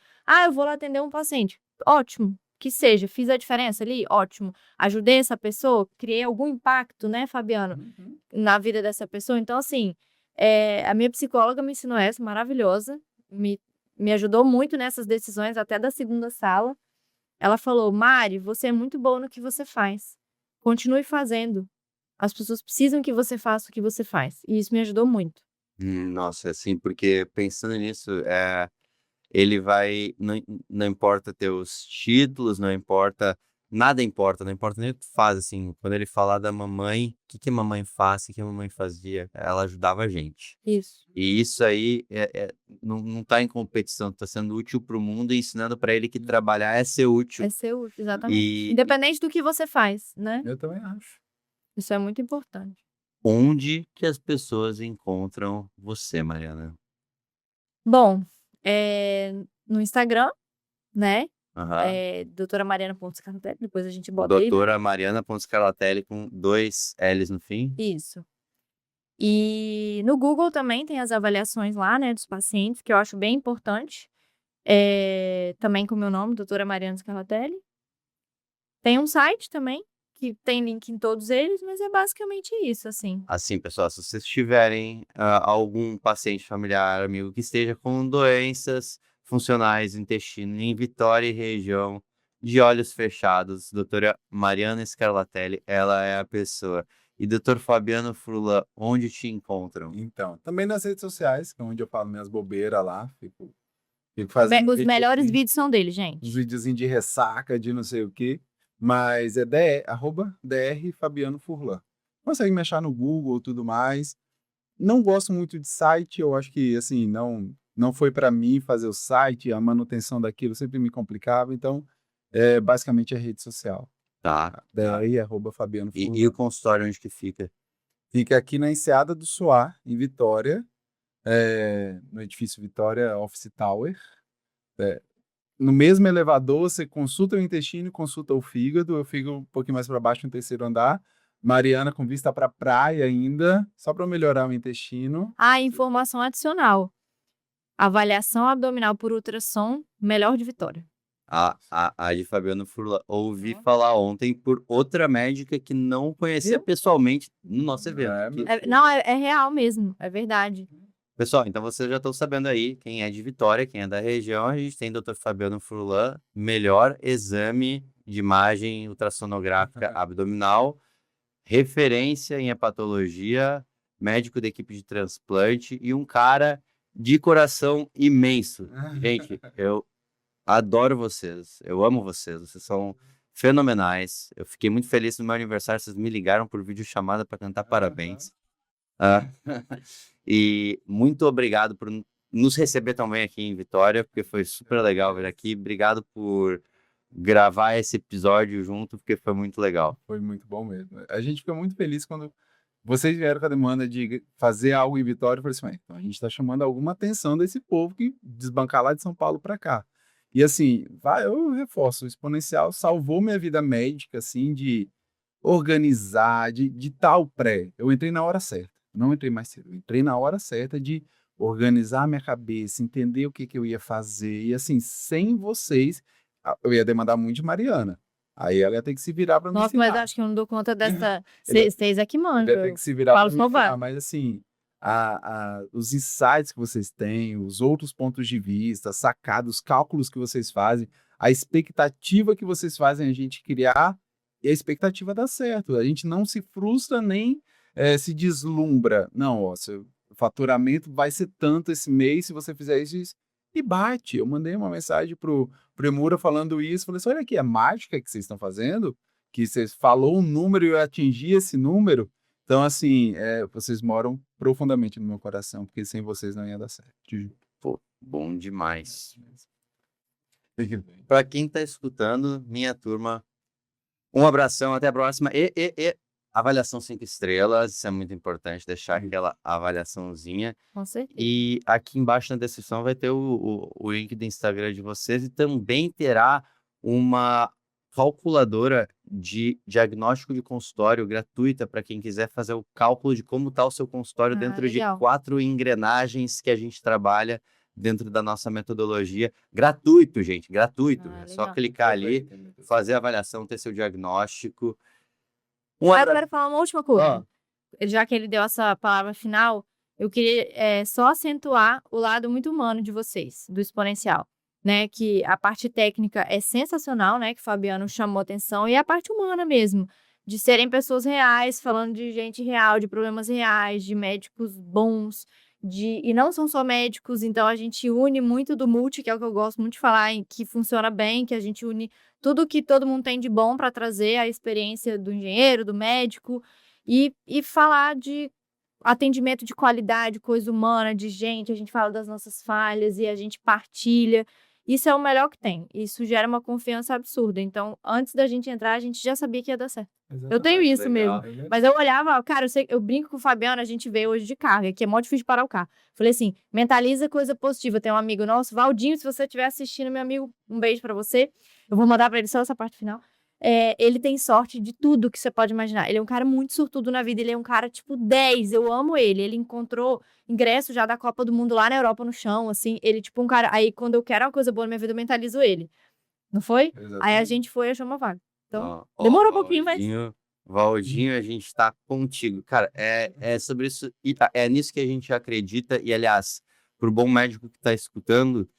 Eu vou lá atender um paciente. Ótimo, que seja, fiz a diferença ali, ótimo. Ajudei essa pessoa, criei algum impacto, né, Fabiano, na vida dessa pessoa. Então, assim, a minha psicóloga me ensinou essa, maravilhosa, me ajudou muito nessas decisões, até da segunda sala. Ela falou, Mari, você é muito boa no que você faz. Continue fazendo. As pessoas precisam que você faça o que você faz. E isso me ajudou muito. Nossa, assim, porque pensando nisso, ele vai, não importa teus títulos, não importa, nada importa, não importa nem o que tu faz, assim, quando ele falar da mamãe, o que que a mamãe faz, o que a mamãe fazia, ela ajudava a gente. Isso. E isso aí não tá em competição, tá sendo útil pro mundo e ensinando para ele que trabalhar é ser útil. É ser útil, exatamente. E Independente do que você faz, né? Eu também acho. Isso é muito importante. onde que as pessoas encontram você, Mariana? Bom, no Instagram, né? Aham. Doutora Mariana.Scarlatelli, depois a gente bota aí, né? Doutora Mariana Scarlatelli com 2 L's no fim. Isso. E no Google também tem as avaliações lá, né, dos pacientes, que eu acho bem importante. Também com o meu nome, doutora Mariana Scarlatelli. Tem um site também, que tem link em todos eles, mas é basicamente isso, assim. Assim, pessoal, se vocês tiverem algum paciente familiar, amigo que esteja com doenças funcionais do intestino em Vitória e região, de olhos fechados, doutora Mariana Scarlatelli, ela é a pessoa. E doutor Fabiano Furlan, onde te encontram? Então, também nas redes sociais, que é onde eu falo minhas bobeiras lá, fico fazendo Os melhores vídeo, vídeos são dele, uns gente. videozinhos de ressaca, de não sei o quê, mas é @dr Fabiano Furlan. Consegue me achar no Google e tudo mais. Não gosto muito de site, eu acho que, assim, não foi para mim fazer o site, a manutenção daquilo sempre me complicava, então, basicamente é rede social. Tá. Daí, @Fabiano Furlan. E o consultório onde que fica? Fica aqui na Enseada do Suá, em Vitória, no edifício Vitória Office Tower. No mesmo elevador, você consulta o intestino e consulta o fígado. Eu fico um pouquinho mais para baixo, no terceiro andar. Mariana com vista para a praia ainda, só para melhorar o intestino. Informação adicional. Avaliação abdominal por ultrassom, melhor de Vitória. A de Fabiano Furlan. Ouvi falar ontem por outra médica que não conhecia Viu? pessoalmente no nosso evento. Não, é real mesmo, é verdade. Pessoal, então vocês já estão sabendo aí, quem é de Vitória, quem é da região, a gente tem Dr. Fabiano Furlan, melhor exame de imagem ultrassonográfica abdominal, referência em hepatologia, médico da equipe de transplante e um cara de coração imenso. Gente, eu adoro vocês, eu amo vocês são fenomenais. Eu fiquei muito feliz no meu aniversário, vocês me ligaram por videochamada para cantar parabéns. E muito obrigado por nos receber também aqui em Vitória, porque foi super legal vir aqui. Obrigado por gravar esse episódio junto, porque foi muito legal. Foi muito bom mesmo. A gente fica muito feliz quando vocês vieram com a demanda de fazer algo em Vitória. Eu falei assim, então a gente está chamando alguma atenção desse povo que desbancar lá de São Paulo para cá. E assim, eu reforço, o Exponencial salvou minha vida médica, assim, de organizar, de tal pré. Eu entrei na hora certa, não entrei mais cedo, eu entrei na hora certa de organizar minha cabeça, entender o que eu ia fazer. E assim, sem vocês, eu ia demandar muito de Mariana. Aí ela ia ter que se virar para me Nossa, ensinar. mas acho que eu não dou conta dessa. Vocês aqui Ele mandam. ia ter que se virar Falo para me só vai. ensinar. Mas assim, os insights que vocês têm, os outros pontos de vista, sacados, os cálculos que vocês fazem, a expectativa que vocês fazem a gente criar, e a expectativa dá certo. A gente não se frustra nem se deslumbra. Não, ó, seu faturamento vai ser tanto esse mês se você fizer isso. E bate. Eu mandei uma mensagem pro Emura falando isso. Falei assim, olha aqui, é mágica que vocês estão fazendo, que vocês falou um número e eu atingi esse número. Então, assim, vocês moram profundamente no meu coração, porque sem vocês não ia dar certo. Pô, bom demais. Para quem tá escutando, minha turma, um abração, até a próxima. E avaliação 5 estrelas, isso é muito importante, deixar aquela avaliaçãozinha. Com certeza. E aqui embaixo na descrição vai ter o link do Instagram de vocês e também terá uma calculadora de diagnóstico de consultório gratuita para quem quiser fazer o cálculo de como está o seu consultório dentro legal. de 4 engrenagens que a gente trabalha dentro da nossa metodologia. Gratuito, gente, gratuito. É só legal. clicar ali, fazer a avaliação, ter seu diagnóstico. Eu quero falar uma última coisa. Já que ele deu essa palavra final, eu queria só acentuar o lado muito humano de vocês, do Exponencial, né? Que a parte técnica é sensacional, né? Que o Fabiano chamou atenção, e a parte humana mesmo, de serem pessoas reais, falando de gente real, de problemas reais, de médicos bons, e não são só médicos, então a gente une muito do multi, que é o que eu gosto muito de falar, que funciona bem, que a gente une tudo que todo mundo tem de bom para trazer a experiência do engenheiro, do médico, e falar de atendimento de qualidade, coisa humana, de gente, a gente fala das nossas falhas e a gente partilha. Isso é o melhor que tem. Isso gera uma confiança absurda. Então, antes da gente entrar, a gente já sabia que ia dar certo. Eu tenho Exatamente, isso legal. mesmo. Mas eu olhava, cara, eu brinco com o Fabiano, a gente veio hoje de carga, que é mó difícil de parar o carro. Falei assim, mentaliza coisa positiva. Tem um amigo nosso, Valdinho, se você estiver assistindo, meu amigo, um beijo pra você. Eu vou mandar pra ele só essa parte final. Ele tem sorte de tudo que você pode imaginar. Ele é um cara muito sortudo na vida, ele é um cara tipo 10, eu amo ele. Ele encontrou ingresso já da Copa do Mundo lá na Europa no chão, assim. Ele tipo um cara, aí quando eu quero uma coisa boa na minha vida, eu mentalizo ele. Não foi? Aí a Exatamente. gente foi e achou uma vaga. Então, Ó, demorou um pouquinho, mas... Valdinho, a gente tá contigo. Cara, é sobre isso, e é nisso que a gente acredita, e aliás, pro bom médico que tá escutando,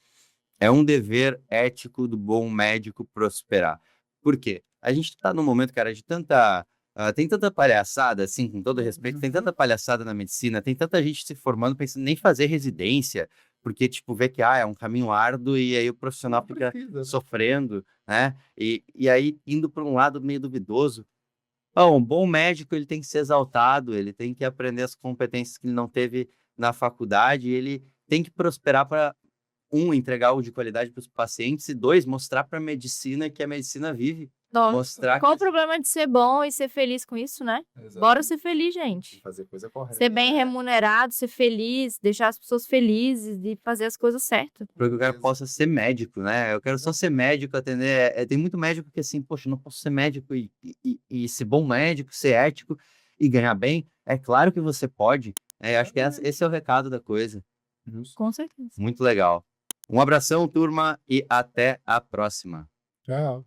é um dever ético do bom médico prosperar. Por quê? A gente tá num momento, cara, de tem tanta palhaçada, assim, com todo respeito, tem tanta palhaçada na medicina, tem tanta gente se formando pensando nem fazer residência, porque, tipo, vê que, é um caminho árduo e aí o profissional fica sofrendo, né? E aí indo para um lado meio duvidoso. Um bom médico, ele tem que ser exaltado, ele tem que aprender as competências que ele não teve na faculdade, ele tem que prosperar para, entregar algo de qualidade para os pacientes, e dois, mostrar para a medicina que a medicina vive. Nossa, Mostrar qual o que... problema de ser bom e ser feliz com isso, né? Bora ser feliz, gente. Fazer coisa correta. Ser bem remunerado, ser feliz, deixar as pessoas felizes e fazer as coisas certas. Para que o cara possa ser médico, né? Eu quero só ser médico, atender. Tem muito médico que assim, poxa, eu não posso ser médico e ser bom médico, ser ético e ganhar bem. É claro que você pode. Acho que esse é o recado da coisa. Com certeza. Muito legal. Um abração, turma, e até a próxima. Tchau.